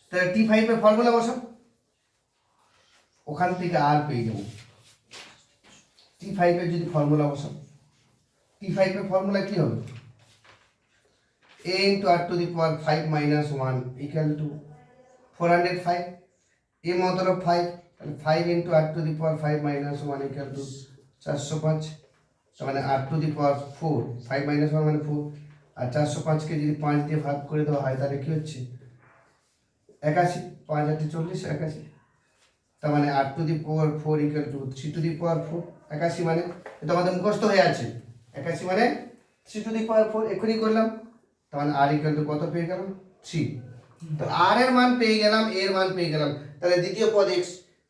তাহলে t5 এর ফর্মুলা বসাও, ওখান থেকে আর পেয়ে যাবো। t5 এর যদি ফর্মুলা বসাও, t5 এর ফর্মুলা কি হবে, a into r to the power 5 minus 1 equal to 405, a মতলব 5, তাহলে 5 into r to the power 5 minus 1 equal to 405, তার মানে r to the power 4, 5 minus 1 মানে 4, আর 405 কে যদি 5 দিয়ে ভাগ করে দেওয়া হয় তাহলে কি হচ্ছে 81, 5 8 40, 81, তার মানে r to the power 4 equal to 3 to the power 4, 81 মানে এটা আমাদের মুখস্থ হয়ে আছে, 81 মানে 3 to the power 4, এখনই করলাম, তাহলে r ইকুয়াল টু কত পেয়ে গেলাম 3। তো r এর মান পেয়ে গেলাম, এর মান পেয়ে গেলাম, তাহলে দ্বিতীয় পদ x,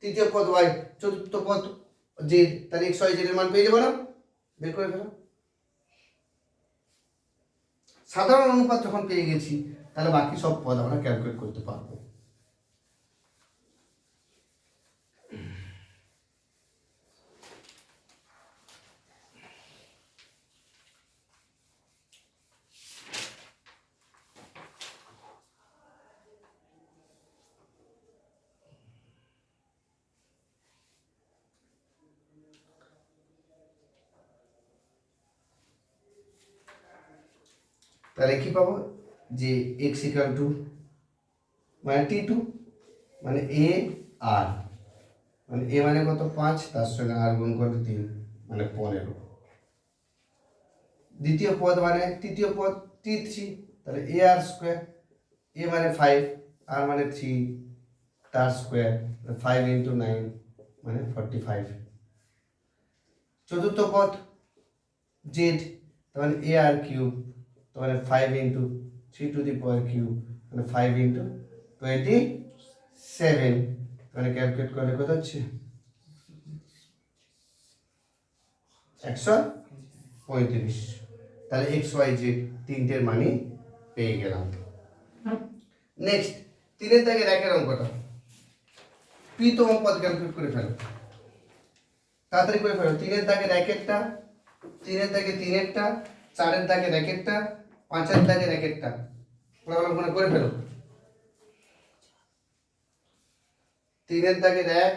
তৃতীয় পদ y, চতুর্থ পদ z, তাহলে x y z এর মান পেয়ে যাবো না, বের করে ফেলো। সাধারণ অনুপাত যখন পেয়ে গেছি তাহলে বাকি সব পদ আমরা ক্যালকুলেট করতে পারবো। তাহলে কি পাবো, যে x ইকুয়াল টু মানে t2 মানে a r, মানে a মানে কত 5, তার সঙ্গে r গুণ করলে 3 মানে 15। দ্বিতীয় পদ মানে তৃতীয় পদ t3, তাহলে a r স্কয়ার, a মানে 5, r মানে 3, তার স্কয়ার 5 into 9 মানে 45। চতুর্থ পদ z, তাহলে a r কিউব, তাহলে 5 into 3 to the power cube, মানে 5 into 27, তাহলে ক্যালকুলেট করলে কত হচ্ছে 135। তাহলে x y z তিনটের মানই পেয়ে গেলাম। নেক্সট 3 এর দাগের একের অঙ্কটা, p তম পদ ক্যালকুলেট করে ফেলো, তাড়াতাড়ি করে ফেলো। 3 এর দাগের একেরটা, 3 এর দাগে 3 এরটা, 4 এর দাগের একেরটা, 5-এর দাগের এক একটা মনে করে ফেলো। 3-এর দাগের 1,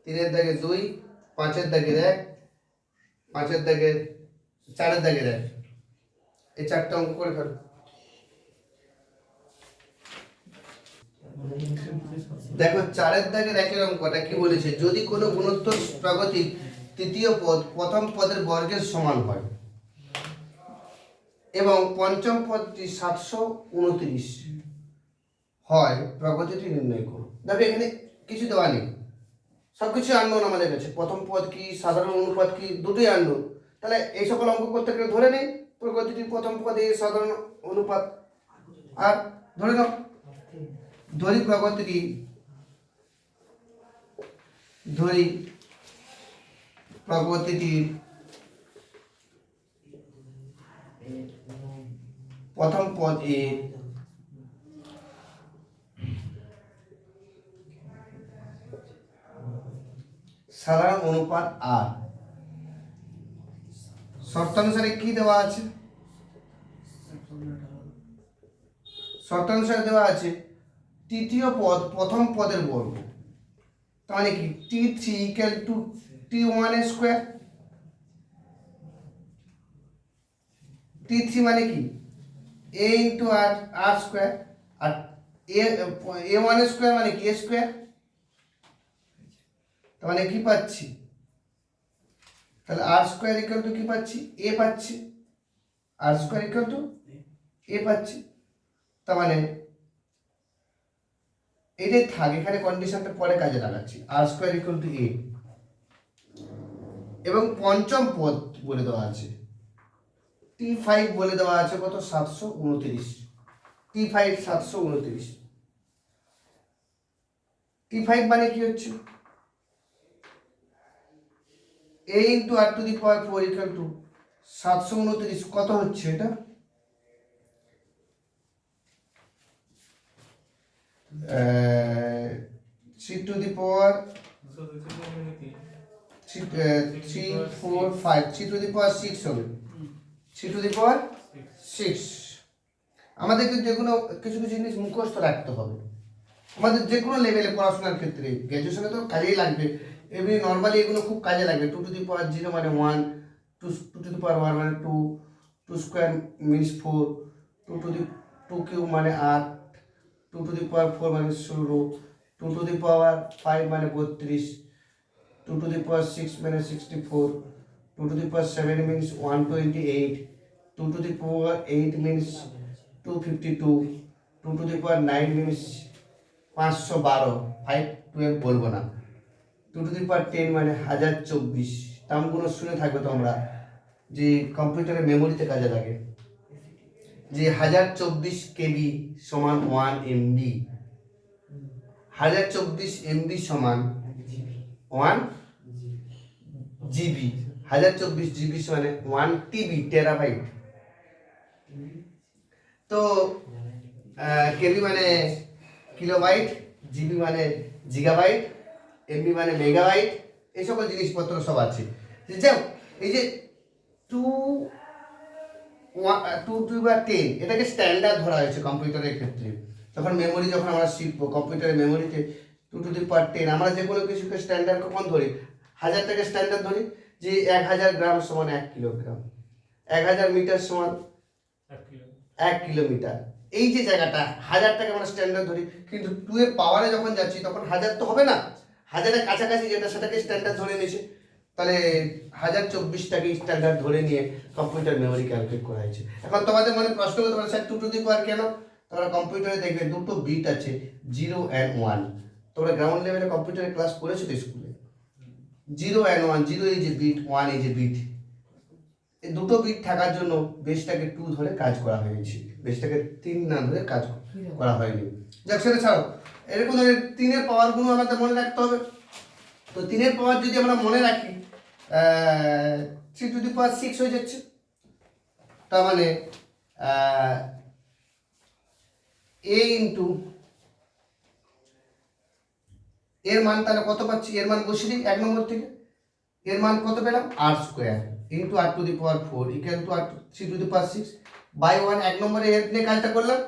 3-এর দাগের 2, 5-এর দাগের 1, 5-এর দাগের 4-এর দাগের 1, এই 4টা অঙ্ক করে ফেলো। দেখো 4-এর দাগের 1-এর অঙ্কটা কি বলেছে, যদি কোনো গুণোত্তর প্রগতির তৃতীয় পদ প্রথম পদের বর্গের সমান হয় এবং পঞ্চম পদটি 729 হয়, প্রগতিটি নির্ণয় করো। দেখো এখানে কিছু দেওয়া নেই, সবকিছু আননোন আমাদের কাছে। প্রথম পদ কি, সাধারণ অনুপাত কি, দুটোই আননোন। তাহলে এই সকল অঙ্ক করতে গেলে ধরে নেই প্রগতিটি প্রথম পদে সাধারণ অনুপাত, আর ধরে নাও ধরি প্রগতিটি প্রথম পদ এ সাধারণ অনুপাত আর শর্তানুসারে কি দেওয়া আছে, শর্তানুসারে দেওয়া আছে তৃতীয় পদ প্রথম পদের বর্গ, তার মানে কি t3 ইকুয়াল টু t1 এর স্কয়ার। t3 মানে কি a into r r square, আর a1 এর স্কয়ার মানে কি a স্কয়ার। তার মানে কি পাচ্ছি, তাহলে r স্কয়ার ইকুয়াল টু কি পাচ্ছি, a পাচ্ছি, r square equal to a পাচ্ছি। তার মানে এটাই থাক, এখানে কন্ডিশনটা পরে কাজে লাগাচ্ছি, r square equal to a। এবং পঞ্চম পদ বলে দেওয়া আছে t5 বলে দেওয়া আছে কত, 729। t5 729, t5 মানে কি হচ্ছে a into r to the power 4 equal two 729 কত হচ্ছে এটা, থ্রি টু দি পাওয়ার 6 হবে, 3 টু দি পাওয়ার 6। আমাদেরকে যে কোনো কিছু কিছু জিনিস মুখস্থ রাখতে হবে, আমাদের যে কোনো লেভেলে পড়াশোনার ক্ষেত্রে, গ্র্যাজুয়েশনে তো কাজেই লাগবে, এমনি নর্মালি এগুলো খুব কাজে লাগবে। 2 টু দি পাওয়ার 0 মানে 1, 2 টু দি পাওয়ার 1 মানে 2, 2 square means 4, 2 to the 2 cube মানে 8, 2 টু দি পাওয়ার 4 মানে 16, 2 টু দি পাওয়ার 5 মানে 32, 2 to the power 6 minus 64, 2 to the power 7 means 128, 2 to the power 8 means 252, 2 to the power 9 means 512, 512 বলবো না, 2 to the power 10 মানে 1024। টার্মগুলো শুনে থাকবে তোমরা, যে কম্পিউটারের মেমোরিতে কাজে লাগে, যে 1024 কেবি সমান 1 এমবি, 1024 এমবি সমান 1 জিবি, 1024 জিবি মানে 1 টিবি, টেরাবাইট। তো কেবি মানে কিলোবাইট, জিবি মানে জিগাবাইট, এমবি মানে মেগাবাইট, এই সকল জিনিসপত্র সব আছে। যাও এই যে 2 টু বা 10 এটাকে স্ট্যান্ডার্ড ধরা হয়েছে কম্পিউটারের ক্ষেত্রে। যখন মেমোরি যখন আমরা শিখবো কম্পিউটারের মেমোরিতে 2 টু দি পাওয়ার 10, আমরা যে কোনো কিছুকে স্ট্যান্ডার্ড কখন ধরি, 1000টাকে স্ট্যান্ডার্ড ধরি, যে 1000 গ্রাম সমান 1 কিলোগ্রাম, 1000 মিটার সমান 1 কিলোমিটার। এই যে জায়গাটা 1000টাকে আমরা স্ট্যান্ডার্ড ধরি, কিন্তু 2 এর পাওয়ারে যখন যাচ্ছি তখন 1000 তো হবে না, 1000এর কাছাকাছি যেটা সেটাকে স্ট্যান্ডার্ড ধরে নিয়েছে। তাহলে 1024টাকে স্ট্যান্ডার্ড ধরে নিয়ে কম্পিউটার মেমোরি ক্যালকুলেট করা হয়েছে। এখন তোমাদের মনে প্রশ্ন করতে পারে, স্যার 2 টু দি পাওয়ার কেন? তোমরা কম্পিউটারে দেখবে দুটো বিট আছে, 0 and 1। তোমরা গ্রাউন্ড লেভেলে কম্পিউটারে ক্লাস করেছো তো স্কুলে, 0 and 1, 0 এই যে বিট, 1 এই যে বিট, এই দুটো বিট থাকার জন্য বেসটাকে 2 ধরে কাজ করা হয়েছে, বেসটাকে 3 না ধরে কাজ করা হয়নি। যাক সেটা ছাড়ো, এরকম ধরে 3 এর পাওয়ারগুলো আমাদের মনে রাখতে হবে। তো 3 এর পাওয়ার যদি আমরা মনে রাখি, 3 টু দি পাওয়ার 6 হয়ে যাচ্ছে। তার মানে a ইন্টু এর মান তাহলে কত পাচ্ছি, এর মান বসিয়ে দিই 1 নম্বর থেকে, এর মান কত পেলাম, r square into r to the power 4 equal to 3 to the power 6 by 1 এক নম্বরে হেল্প নিয়ে কাজটা করলাম।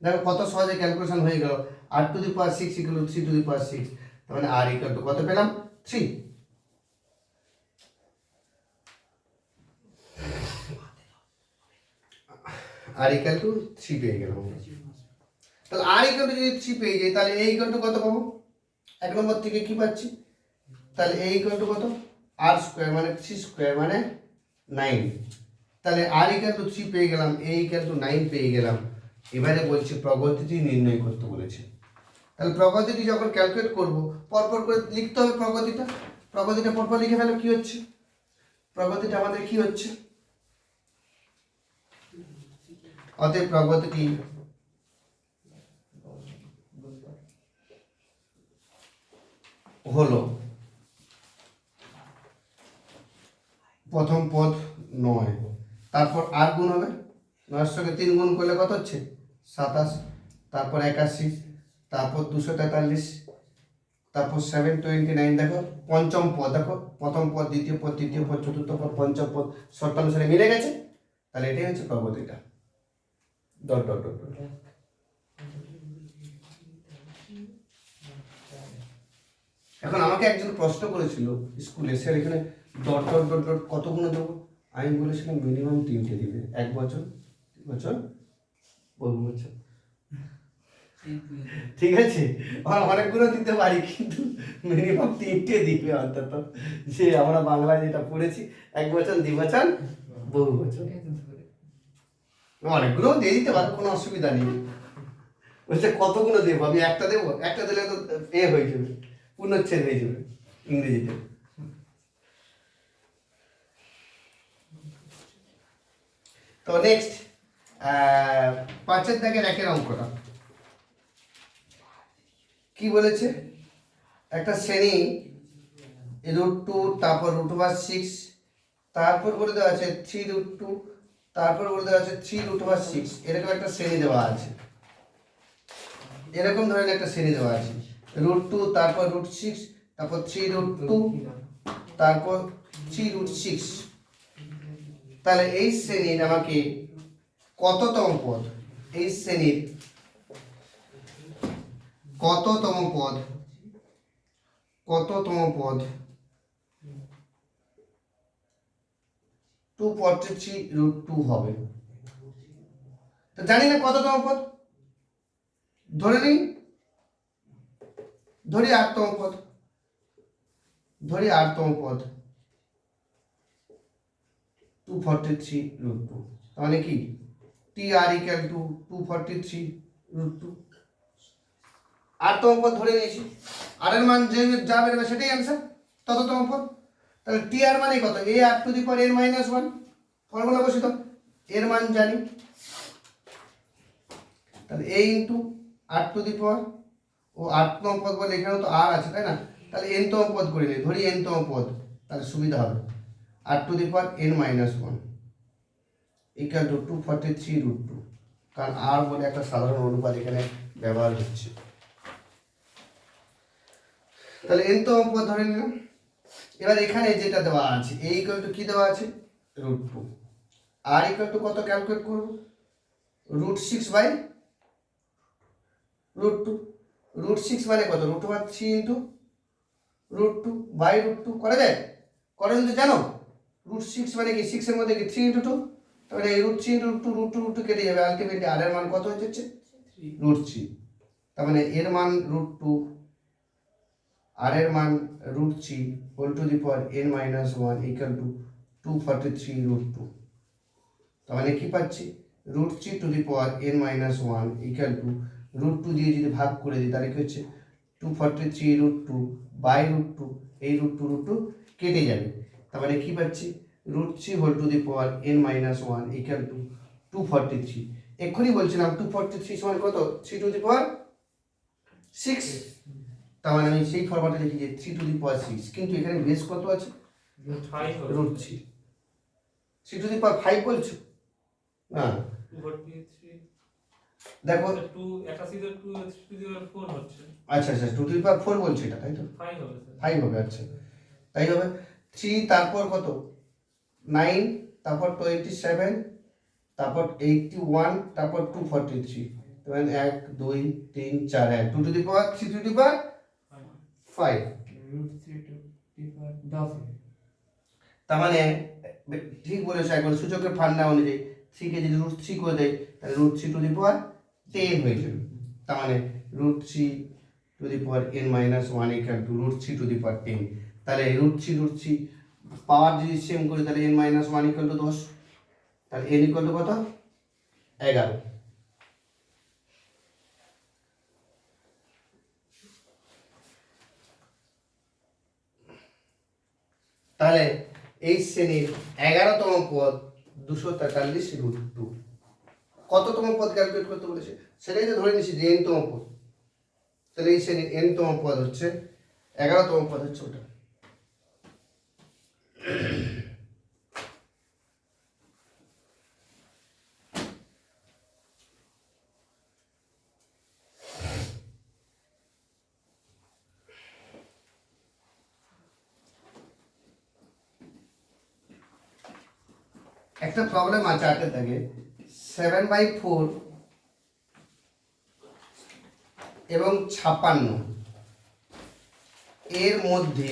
দেখো কত সহজে ক্যালকুলেশন হয়ে গেল। r to the power 6 equal to 3 to the power 6, তার মানে r ইকুয়াল টু কত পেলাম 3। r ইকুয়াল টু 3 পেয়ে গেলাম। তাহলে r ইকুয়াল টু যদি 3 পেয়ে যাই তাহলে a ইকুয়াল টু কত পাবো? এক নম্বর থেকে কি পাচ্ছি? তাহলে a ইকুয়াল টু কত? r স্কয়ার মানে 3 স্কয়ার মানে 9। তাহলে r ইকুয়াল টু 3 পেয়ে গেলাম, a ইকুয়াল টু 9 পেয়ে গেলাম। এবারে বলছি প্রগতিটি নির্ণয় করতে বলেছে। তাহলে প্রগতিটি যখন ক্যালকুলেট করব পরপর করে লিখতে হবে প্রগতিটা পরপর লিখে ফেলো। কি হচ্ছে প্রগতিটা আমাদের? কি হচ্ছে? অতএব প্রগতিটি হলো প্রথম পদ 9, তারপর 8 গুণ হবে, 9 সঙ্গে 3 গুণ করলে কত হচ্ছে? 27, তারপর 81, তারপর 243, তারপর 729। দেখো পঞ্চম পদ, দেখো প্রথম পদ, দ্বিতীয় পদ, তৃতীয় পদ, চতুর্থ পদ, পঞ্চম পদ শর্তানুসারে মিলে গেছে। তাহলে এটাই হচ্ছে প্রগতিটা। Dot dot dot dot. এখন আমাকে একজন প্রশ্ন করেছিল স্কুলে, স্যার এখানে ডট ডট ডট ডট কত গুণ দেবো? আমি বলেছিলাম মিনিমাম 3টে দিবে, 1 বছর, 2 বছর, বহু বছর। ঠিক আছে, আর অনেকগুলো দিতে পারি কিন্তু মিনিমাম 3টে দিবে অন্তত। যে আমরা বাংলায় যেটা পড়েছি 1 বছর, 2 বছর, বহু বছর। অনেকগুলো দিয়ে দিতে পারো, কোনো অসুবিধা নেই। বলছে কতগুলো দেবো? আমি একটা দেবো? একটা দিলে তো এ হয়ে যাবে, পূর্ণচ্ছেদ হয়ে যাবে ইংরেজিতে। তো নেক্সট 5-এর দাগের 1-এর অঙ্কটা কি বলেছে? একটা শ্রেণী √2, তারপর √6, তারপর বলে দেওয়া আছে 3√2, তারপর বলে দেওয়া আছে 3√6। এরকম একটা শ্রেণী দেওয়া আছে, এরকম ধরনের একটা শ্রেণী দেওয়া আছে। √2, তারপর √6, তারপর 3√2, তারপর 3√6। তাহলে এই শ্রেণীর আমাকে কততম পদ? এই শ্রেণীর কততম পদ? কততম পদ? 243√2 হবে। তো জানি না কততম পদ, ধরে নিই, ধরি 8তম পদ, ধরি 8তম পদ 243√2। মানে কি TR ইকুয়াল টু 243√2। 8তম পদ ধরে নিয়েছি, আর এর মান যে যা বেরোবে সেটাই অ্যান্সার, তততম পদ। তাহলে TR মানে কত? a r⁻n-1 ফর্মুলা বসিত, এর মান জানি। তাহলে a ইন্টু r⁻, ও 8তম পদ বলে এখানেও তো r আছে তাই না? তাহলে n তম পদ করে নিই, ধরি n তম পদ, তাহলে সুবিধা হবে। r⁻n-1 ইকুয়াল টু 243√2, কারণ r বলে একটা সাধারণ অনুপাত এখানে ব্যবহার হচ্ছে। তাহলে n তম পদ ধরে নিলাম। এবার এখানে যেটা দেওয়া আছে a ইকুয়াল টু কি দেওয়া আছে? √2। r ইকুয়াল টু কত ক্যালকুলেট করব? √6/√2। √6 মানে কত? √3 ইন্টু √2 বাই √2 করা যায়? করে কিন্তু জানো √6 মানে কি? 6 এর মধ্যে কি 3 ইন্টু 2, তাহলে এই √3 ইন্টু √2 কেটে যাবে। আলটিমেটলি r এর মান কত হয়ে যাচ্ছে? √3। তার মানে এর মান √2, r এর মান √3 whole to the power n-1 equal to 243√2। তার মানে কি পাচ্ছি? √3 to the power n-1 equal to √2 দিয়ে যদি ভাগ করে দিই তাহলে কি হচ্ছে? 243√2 বাই √2, এই √2 কেটে যাবে। তার মানে কি পাচ্ছি? √3 whole to the power n-1 equal to 243। এক্ষুনি বলছিলাম 243 সমান কত? 3 টু দি পাওয়ার 6। তার মানে আমি সেই ফর্মাটে লিখি যে 3 টু দি পাওয়ার 6, কিন্তু এখানে বেস কত আছে? √3। 3 টু দি পাওয়ার 5 বলছো না? দেখো 2 হচ্ছে। আচ্ছা 2 টু দি পাওয়ার 4 বলছো এটা, তাই তো? 5 হবে, আচ্ছা তাই হবে। 3 তারপর কত? 9, তারপর 27, তারপর 81, তারপর 243, মানে 1 2 3 4 1 2 to the power 3 to the পাওয়ার 5, তার মানে ঠিক বলেছো একবার সূচকের ফান্ডা অনুযায়ী 3 কে যদি √3 করে দেয় তাহলে √3 টু দি পাওয়ার 10 হয়ে যাবে। তার মানে √3 to the power n-1 equal to √3 to the power 10। তাহলে √3 পাওয়ার যদি সেম করি তাহলে n-1 ইকুয়াল টু 10, তাহলে n ইকুয়াল টু কত? 11। তাহলে এই শ্রেণীর 11তম পদ 243√2। কততম পদ ক্যালকুলেট করতে বলেছে সেটাই তো ধরে নিচ্ছি যে n-তম পদ। তাহলে এই শ্রেণীর n-তম পদ হচ্ছে 11তম পদ হচ্ছে ওটা। একটা প্রবলেম আছে 8 থেকে 7/4 এবং 56 এর মধ্যে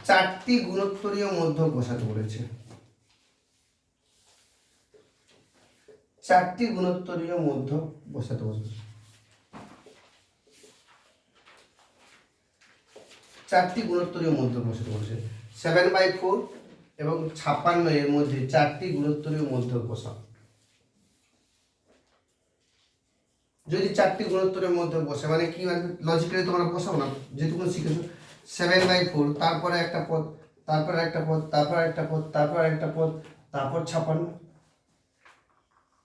4টি গুণোত্তরীয় মধ্যক বসাতে বলেছে। 4টি গুণোত্তরীয় মধ্যক বসাতে বলেছে। 4টি গুণোত্তরীয় মধ্যক বসাতে বলেছে। 7/4 এবং 56 এর মধ্যে 4টি গুণোত্তরীয় মধ্যক বসাও। যদি 4টি গুণোত্তরের মধ্যে বসে মানে কি লজিক্যালি তোমরা বসাও না, যেটুকু শিখেছো 7/4, তারপরে একটা পদ, তারপরে একটা পদ, তারপর একটা পদ, তারপর একটা পদ, তারপর 56।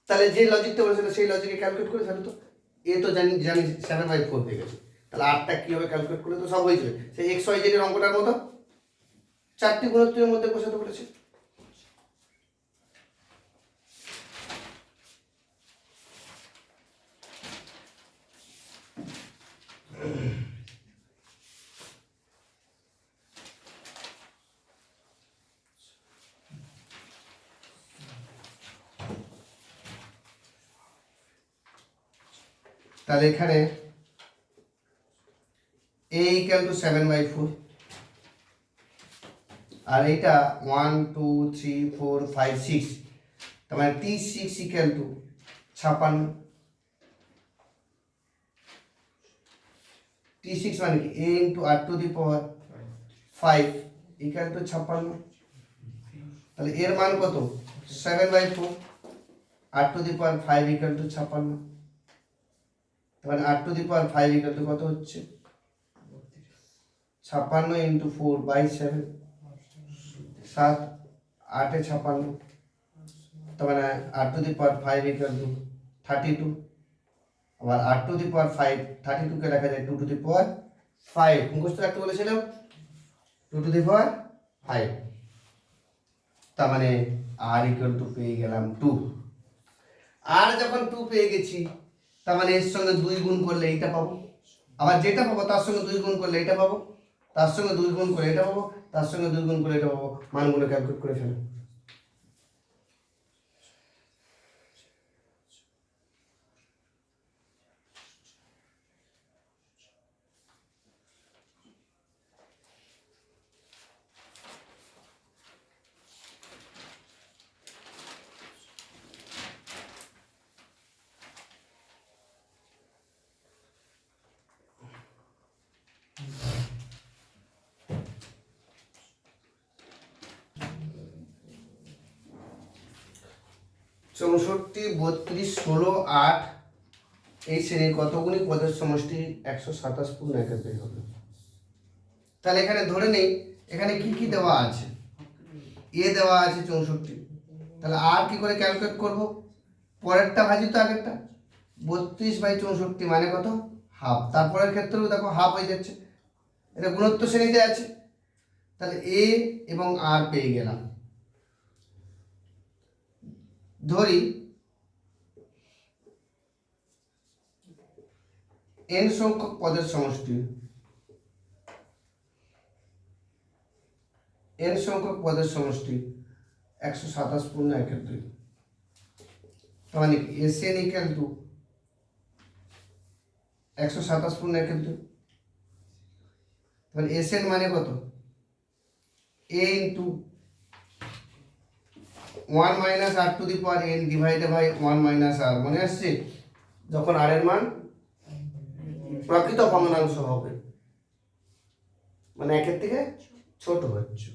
তাহলে যে লজিকটা বলেছিল সেই লজিকে ক্যালকুলেট করে ফেলো তো। এ তো জানি 7/4 হয়ে গেছে, তাহলে 8টা কিভাবে ক্যালকুলেট করলে তো সব হয়ে যাবে। সেই XYZ এর অঙ্কটার মতো 4টি গুণোত্তরের মধ্যে বসাতে বলেছে। তাহলে এখানে a ইকুয়াল টু 7/4 আর এটা 1 2 3 4 5 6, তার মানে T6 ইকুয়াল টু 56। T6 মানে কি a into r to the power 5 equal to 56। তাহলে এর মান কত? 7/4, r to the power 5 equal to 56। তাহলে r to the power 5 equal to কত হচ্ছে? 56 ইন্টু 4/7, 7 8 এ 56, তার মানে r to the power 5 equal to 32। আবার r টু দি পাওয়ার 5 32 কে লেখা যায় 2 টু দি পাওয়ার 5। মুখস্থ রাখতে বলেছিলাম 2 টু দি পাওয়ার 5। তার মানে r ইকুয়াল টু পেয়ে গেলাম 2। আর যখন 2 পেয়ে গেছি তার মানে এর সঙ্গে 2 গুণ করলে এইটা পাবো, আবার যেটা পাবো তার সঙ্গে 2 গুণ করলে এটা পাবো, তার সঙ্গে 2 গুণ করে এটা পাবো, তার সঙ্গে 2 গুণ করে এটা পাবো। মানগুলো ক্যালকুলেট করে ফেলো। চৌষট্টি 32 16 8 এই শ্রেণীর কতগুলি পদের সমষ্টি 127 পূর্ণ একাধিক হবে। তাহলে এখানে ধরে নেই এখানে কি কি দেওয়া আছে। এ দেওয়া আছে 64, তাহলে আর কি করে ক্যালকুলেট করব? পরেরটা ভাজিত আগেরটা। 32/64 মানে কত? হাফ। তারপরের ক্ষেত্রেও দেখো হাফ হয়ে যাচ্ছে, এটা গুণোত্তর শ্রেণীতে আছে। তাহলে এ এবং আর পেয়ে গেলাম। ধরি n সংখ্যক পদের সমষ্টি, n সংখ্যক পদের সমষ্টি 127 পূর্ণ 1/2, তার মানে Sn ইকুয়াল টু 127 পূর্ণ 1/2, তাহলে Sn মানে কত? a into 1 minus r to the power n divided by 1 minus r, মনে আসছে? যখন r এর মান প্রকৃত ভগ্নাংশ হবে, মানে 1 থেকে ছোট হচ্ছে।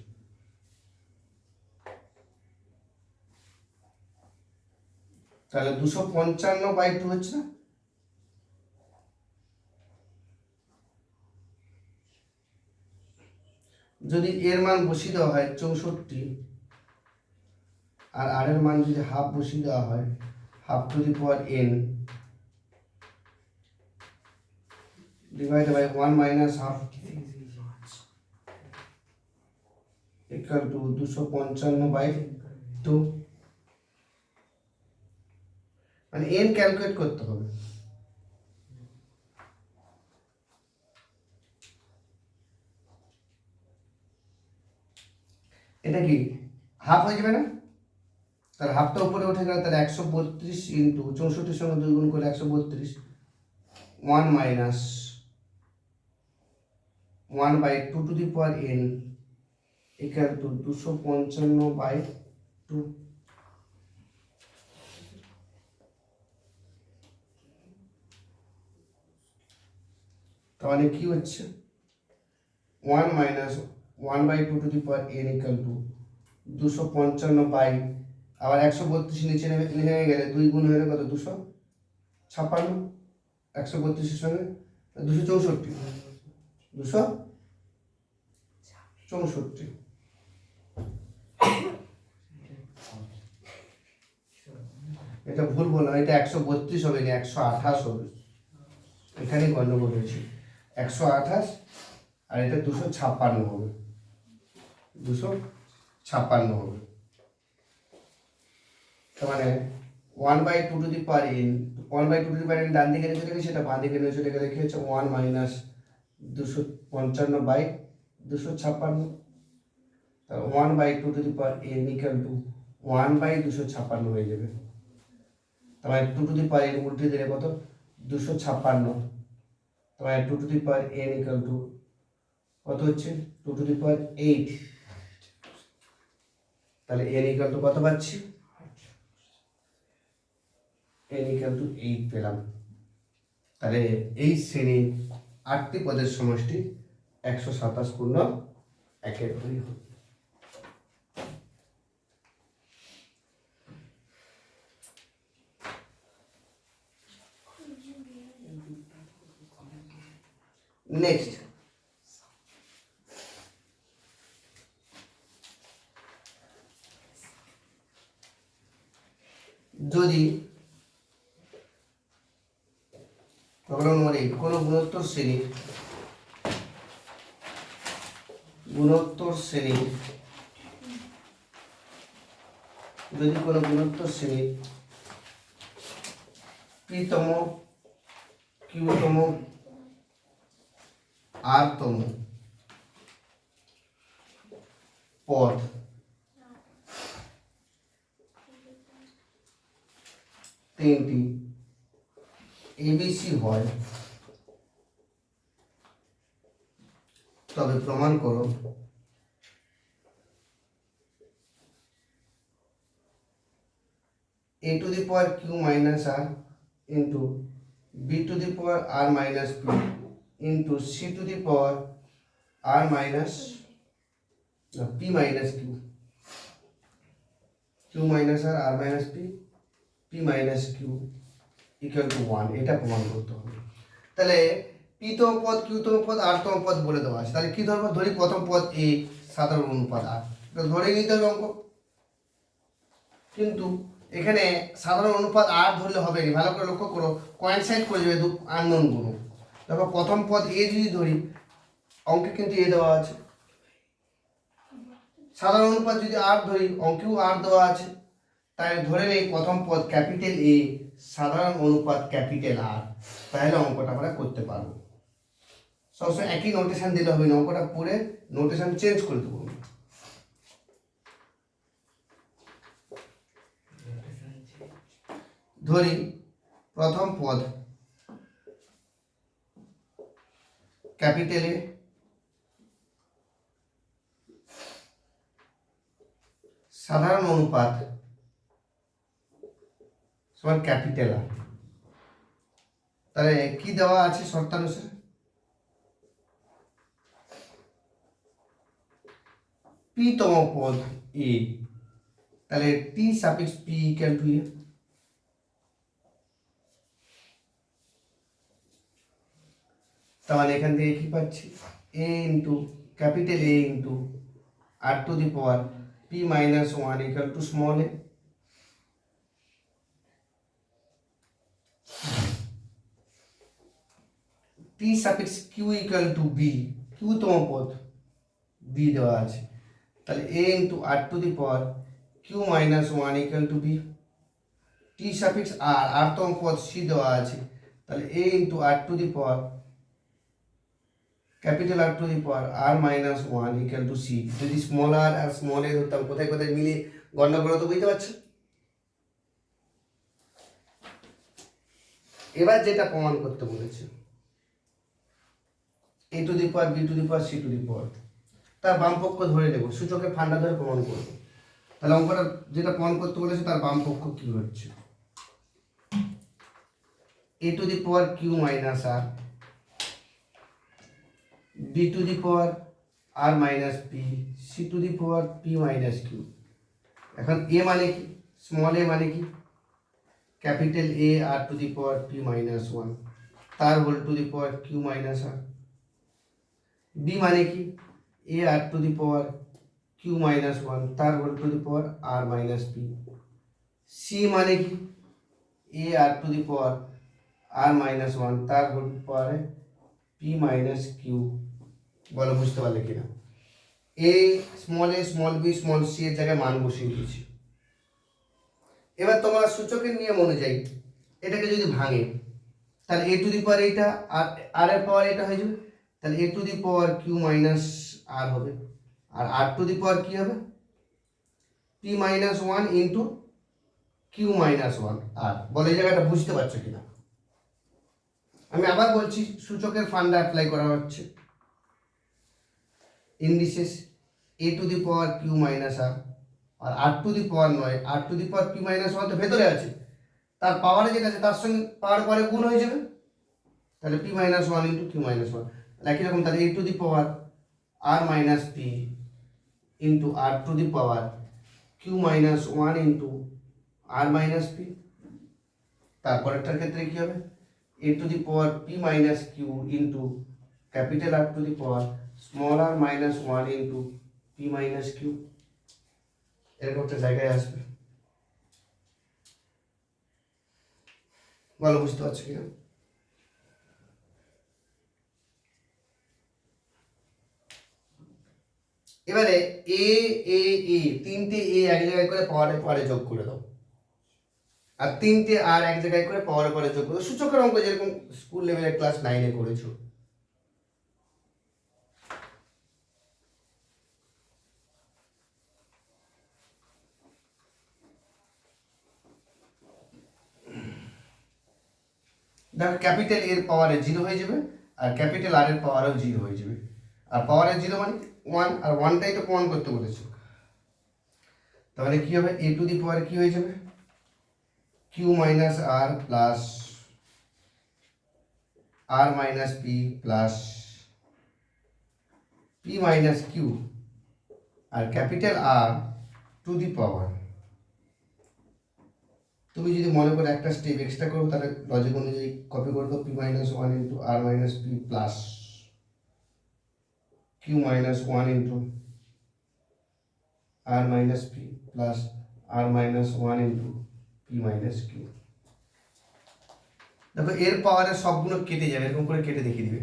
তাহলে 255/2 হচ্ছে না? যদি এর মান বসিয়ে দেওয়া হয় 64 আর r এর মান যদি হাফ বসিয়ে দেওয়া হয় half to the power n divided by 1 minus half equal to 255/2, মানে n ক্যালকুলেট করতে হবে। এটা কি হাফ হয়ে যাবে না? তার হাফটা উপরে উঠে গেল, তাহলে 132 ইন্টু 64 সঙ্গে 2 গুণ করলে 132, 1 minus 1/2 to the power n equal to 255/2। তাহলে কি হচ্ছে? 1 minus 1/2 to the power n equal two 255 আবার 132 নিচে নেমে গেলে 2 গুণ হয়ে কত? 256, 132 এর সঙ্গে 264, এটা ভুল বললাম, এটা 132 হবে না, 128 হবে, এখানে গন্ডগোল হয়েছে। 128 আর এটা 256 হবে, 256 হবে। তার মানে 1/2 to the power n, 1/2 to the power n ডান দিকে নিয়ে চলে গেছে, সেটা বাঁ দিকে নিয়ে চলে গেলে কি হচ্ছে? 1 মাইনাস 255/256, তাহলে 1/2 to the power n equal two 1/256 হয়ে যাবে। তাহলে 2 টু দি পাওয়ার n উল্টে দিলে কত? 256, তাহলে 2 to the power n equal to কত হচ্ছে? 2 টু দি পাওয়ার 8, তাহলে n ইকুয়াল টু কত পাচ্ছি? n ইকুয়াল টু 8 পেলাম। তাহলে এই শ্রেণীর 8টি পদের সমষ্টি 127 পূর্ণ 1/2 হবে। নেক্সট, যদি প্রবলেম নম্বর 8 কোনো গুণোত্তর শ্রেণী যদি কোনো গুণোত্তর শ্রেণী p-তম q-তম r-তম পদ তিনটি ABC হয়, তবে প্রমাণ করো a to the power q minus r into b to the power r minus p into c to the power r minus p minus q, q minus r, r minus p, p minus q equal to 1, এটা প্রমাণ করতে হবে। তাহলে p-তম পদ, q-তম পদ, r-তম পদ বলে দেওয়া আছে। তাহলে কি ধরবো? ধরি প্রথম পদ a, সাধারণ অনুপাত r, ধরে নিতে হবে অঙ্ক। কিন্তু এখানে সাধারণ অনুপাত r ধরলে হবে না, ভালো করে লক্ষ্য করো, কোইনসাইড করে যাবে আননোন গুণ। দেখো প্রথম পদ a যদি ধরি, অঙ্কে কিন্তু a দেওয়া আছে। সাধারণ অনুপাত যদি r ধরি, অঙ্কেও r দেওয়া আছে। তাই ধরে নেই প্রথম পদ ক্যাপিটাল A, সাধারণ অনুপাত ক্যাপিটাল R, তাহলে অঙ্কটা আমরা করতে পারবো। সবসময় একই নোটেশন দিলে হবে না, অঙ্কটা পড়ে নোটেশন চেঞ্জ করে দেবো। ধরি প্রথম পদ ক্যাপিটাল এ সাধারণ অনুপাত সমান ক্যাপিটাল আর। তাহলে কি দেওয়া আছে শর্তানুসারে, পি তম পদ এ, তাহলে T suffix p equal to a. তাহলে এখান থেকে কি পাচ্ছি, এ into capital a into R to the power p minus one equal to small a. T suffix q equal to b, q তম পদ বি দেওয়া আছে, তাহলে a into R to the power q minus one equal to b. T suffix r, r তম পদ c দেওয়া আছে, তাহলে a into R to the power capital R to the power R minus one equal to C. যদি small R আর small A ধরতাম কোথায় কোথায় মিলে গন্ডগোল তো বুঝতে পারছো। এবার যেটা প্রমাণ করতে বলেছে, a to the power b to the power c to the power, তার বাম পক্ষ ধরে নেব, সূচকের ফান্ডা ধরে প্রমাণ করবো। তাহলে অঙ্কটা যেটা প্রমাণ করতে বলেছে তার বাম পক্ষ কি হচ্ছে, a to the power q minus r, b to the power R minus p, c to the power p minus q. এখন এ মানে কি, স্মল এ মানে কি, capital a R to the power p minus one, তার whole to the power q minus r. B মানে কি, a R to the power q minus one, তার whole to the power R minus p. C মানে কি, a R to the power R minus one, তার whole to power p minus q. বলো বুঝতে পারলে কিনা। A small b small c এর জায়গায় মান বসিয়ে দিয়েছি। এবার তোমরা সূচকের নিয়ম অনুযায়ী এটাকে যদি ভাঙে, তাহলে এ টু দি পাওয়ার এইটা আর আর এর পাওয়ার এটা হয়ে যাবে, তাহলে a to the power q minus r হবে, আর আর টু দি পাওয়ার কি হবে, p minus one into q minus one r. বলে এই জায়গাটা বুঝতে পারছো কিনা। আমি আবার বলছি, সূচকের ফান্ডা অ্যাপ্লাই করা হচ্ছে, indices a to the power q minus r r to the power নয়, r to the power p minus one তো ভেতরে আছে, তার পাওয়ারে যেটা আছে তার সঙ্গে পাওয়ার পরে গুণ হয়ে যাবে, তাহলে p minus one into q minus one. একই রকম, তাহলে a to the power R minus p into R to the power q minus one into R minus p. তারপরেরটার ক্ষেত্রে কি হবে, a to the power p minus q into capital R to the power small r minus one into p minus q. এরকম একটা জায়গায় আসবে। ভালো বুঝতে পারছো কিনা। এবারে এ এ এ তিনটে এ এক জায়গায় করে পাওয়ারে পাওয়ারে যোগ করে দাও, আর তিনটে আর এক জায়গায় করে পাওয়ারে পাওয়ারে যোগ করে, সূচকের অঙ্ক যেরকম স্কুল লেভেলের ক্লাস 9-এ করেছো। দেখো ক্যাপিটাল এর পাওয়ারে 0 হয়ে যাবে, আর ক্যাপিটাল আর এর পাওয়ারেও 0 হয়ে যাবে। আর পাওয়ারের 0 মানে 1, আর 1টাই তো প্রমাণ করতে বলেছো। তাহলে কি হবে, এ টু দি পাওয়ার কি হয়ে যাবে, কিউ মাইনাস আর plus r minus p plus p minus q, আর capital R to the power. তুমি যদি মনে করো একটা স্টেপ এক্সট্রা করো, তাহলে লজিক অনুযায়ী কপি করে দাও, পি মাইনাস ওয়ান ইন্টু আর minus p plus q minus one into আর minus p plus r minus one into p minus q. দেখো এর পাওয়ারের সবগুলো কেটে যাবে, এরকম করে কেটে দেখিয়ে দিবে,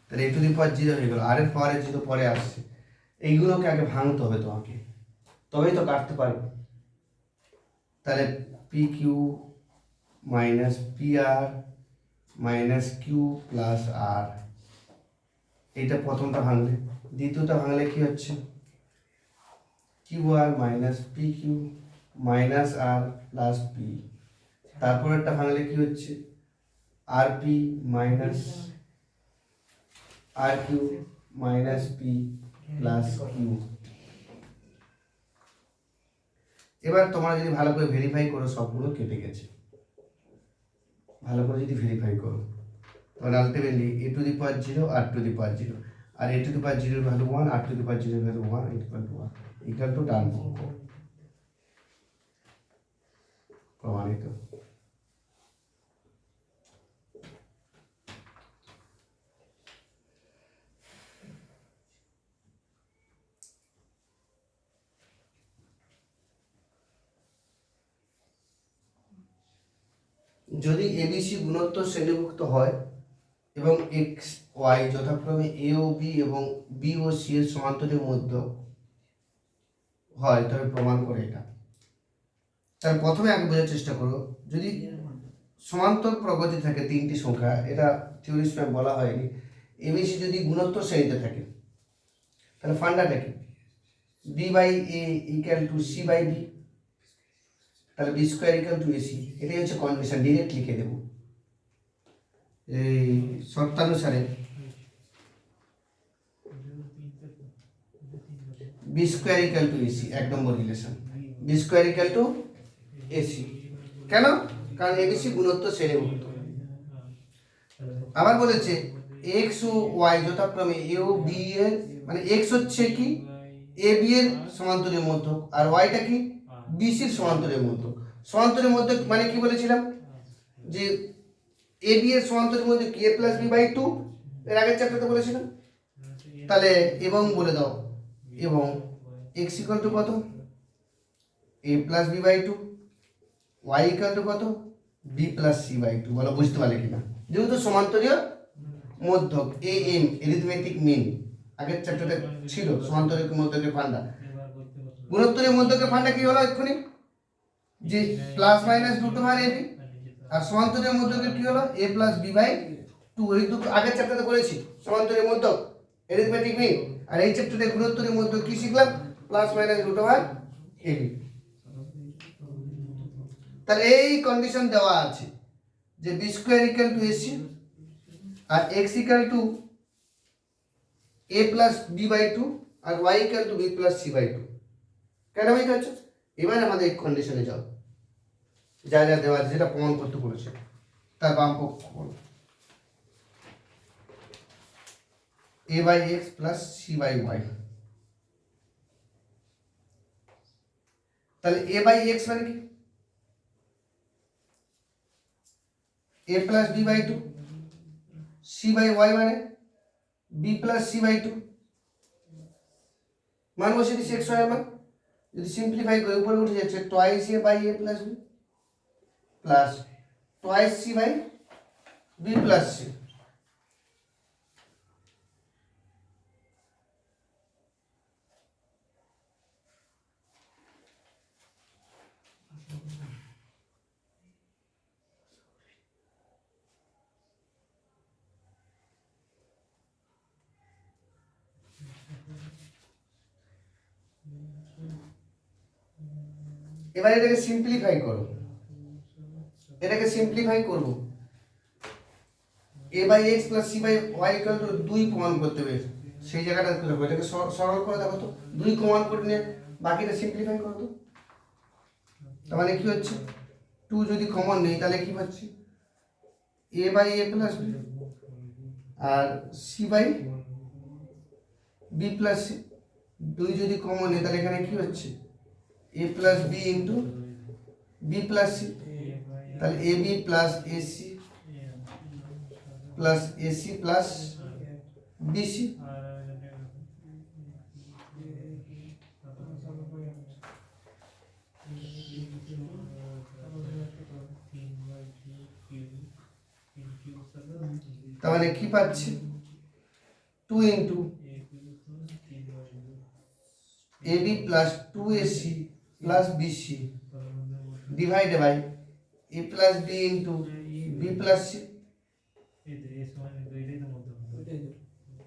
তাহলে এ টু দি পাওয়ার 0 হয়ে গেল, আর এর পাওয়ারের 0 পরে আসছে। এইগুলোকে আগে ভাঙতে হবে তোমাকে, তবেই তো কাটতে পারবে। তাহলে p q minus p r minus q plus r, এইটা প্রথমটা ভাঙলে, দ্বিতীয়টা ভাঙলে কি হচ্ছে, q r minus p q minus আর প্লাস পি, তারপরেরটা ভাঙলে কি হচ্ছে r p minus r q minus p plus q. এবার তোমরা যদি ভালো করে ভেরিফাই করো সবগুলো কেটে গেছে, ভালো করে যদি ভেরিফাই করো তখন ultimately a to the power 0 r to the power 0 আর a to the power 0 value 1 r to the power 0 value 1 equal to ডান অঙ্ক প্রমাণিত। যদি এবিসি গুণোত্তর শ্রেণীভুক্ত হয় এবং এক্স ওয়াই যথাক্রমে এ ও বি এবং বি ও সি এর সমান্তরের মধ্যে হয় তবে প্রমাণ করে এটা। তার প্রথমে আগে বোঝার চেষ্টা করো, যদি সমান্তর প্রগতি থাকে তিনটি সংখ্যা, এটা থিওরি স্প্যাম বলা হয়নি, এবিসি যদি গুণোত্তর শ্রেণীতে থাকে তাহলে ফান্ডাটা কি b by a equal to c by b, তাহলে b square equal to AC. এটাই হচ্ছে কন্ডিশন, ডিরেক্ট লিখে দেবো এই শর্তানুসারে b square equal to AC, 1 number relation b square equal to AC. কেন? কারণ এবিসি গুণোত্তর শ্রেণীভুক্ত। আবার বলেছে এক্স ও ওয়াই যথাক্রমে এ ও বি এর, মানে এক্স হচ্ছে কি এ বি এর সমান্তরের মধ্যক আর ওয়াইটা কি বিসির সমান্তরের মধ্যক। সমান্তরের মধ্যক মানে কি বলেছিলাম যে এ বি এর সমান্তরের মধ্যে কি এ প্লাস বি বাই 2, এর আগের চ্যাপ্টারে বলেছিলাম। তাহলে এবং বলে দাও, এবং এক্স ইকুয়াল টু কত a plus B by 2, y equal to কত বি প্লাস সি বাই 2। বলো বুঝতে পারলে কিনা? যেহেতু সমান্তরীয় মধ্যক এ এম অ্যারিথমেটিক মিন আগের চ্যাপ্টারে ছিল, সমান্তরীয় মধ্যকের ফান্ডা। গুণোত্তরীয় মধ্যকের ফান্ডা কি হলো এক্ষুনি যে plus minus root over A B, আর সমান্তরীয় মধ্যকের কি হলো এ প্লাস বি বাই 2। এই দুটো আগের চ্যাপ্টারে করেছি, সমান্তরীয় মধ্যক অ্যারিথমেটিক মিন, আর এই চ্যাপ্টারে গুণোত্তরীয় মধ্যক কি শিখলাম plus minus root over A B. তাহলে এই কন্ডিশন দেওয়া আছে যে B square equal to AC আর X equal to A plus B by 2 আর Y equal to B plus C by 2। কেন বুঝতে পারছো? এবার আমাদের এই কন্ডিশনে যাও, যা যা দেওয়া আছে যেটা প্রমাণ করতে বলেছে তার বাম পক্ষ বলো a by x plus C by y. তাহলে এ বাই এক্স মানে কি a plus B by 2, c by y মানে বি প্লাস সি বাই 2। মান বসে দিচ্ছি এক্স ওয়াই মান, যদি সিম্পলিফাই করে উপরে উঠে যাচ্ছে twice a by a plus b plus twice c by b plus c. এবার এটাকে সিম্পলিফাই করো, এটাকে সিম্পলিফাই করবো a by x plus C by y equal to 2 প্রমাণ করতে হবে, সেই জায়গাটা করবো। এটাকে সরল করে দেখো তো, 2 প্রমাণ করে নিয়ে বাকিটা সিম্পলিফাই করো তো। তার মানে কি হচ্ছে 2 যদি কমন নেই তাহলে কি পাচ্ছি a by a plus b আর c by b plus c. 2 যদি কমন নেই তাহলে এখানে কি হচ্ছে a plus b into b plus c, তাহলে a b plus AC plus AC plus BC. তার মানে কি পাচ্ছি 2 into a b plus 2ac plus BC divided by a plus b into b plus c.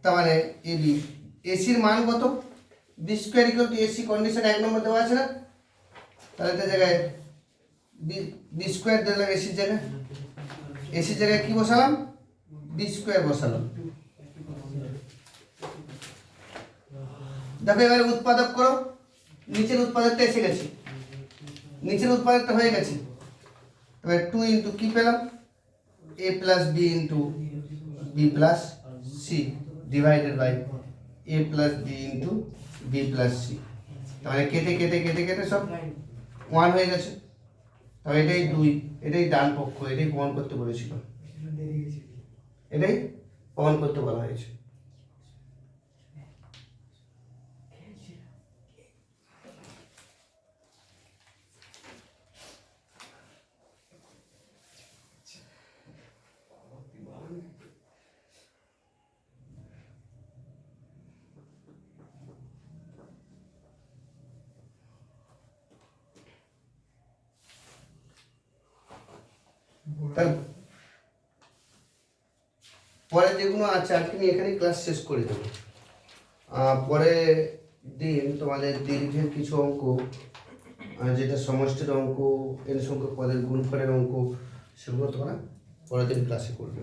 তার মানে a b এসির মান কত b square equal to AC, condition 1 নম্বর দেওয়া আছে না, তাহলে এটা জায়গায় বি স্কোয়ার দিলাম এসির জায়গায়, এসির জায়গায় কি বসালাম, বি স্কোয়ার বসালাম। দেখো এবারে উৎপাদক করো, নিচের উৎপাদকটা এসে গেছে, নিচের উৎপাদকটা হয়ে গেছে। তবে 2 ইন্টু কি পেলাম, a plus b into b plus c divided by a plus b into b plus c. তাহলে কেটে কেটে কেটে কেটে সব 1 হয়ে গেছে। তবে এটাই 2, এটাই ডান পক্ষ, এটাই প্রমাণ করতে বলেছিল, এটাই প্রমাণ করতে বলা হয়েছে। পরে যেগুলো আছে আজকে আমি এখানেই ক্লাস শেষ করে দেবো। পরে দিন তোমাদের দীর্ঘের কিছু অঙ্ক, যেটা সমষ্টির অঙ্ক, এন সংখ্যক পদের গুণফলের অঙ্ক, সেগুলো তোমরা পরের দিন ক্লাসে করবে।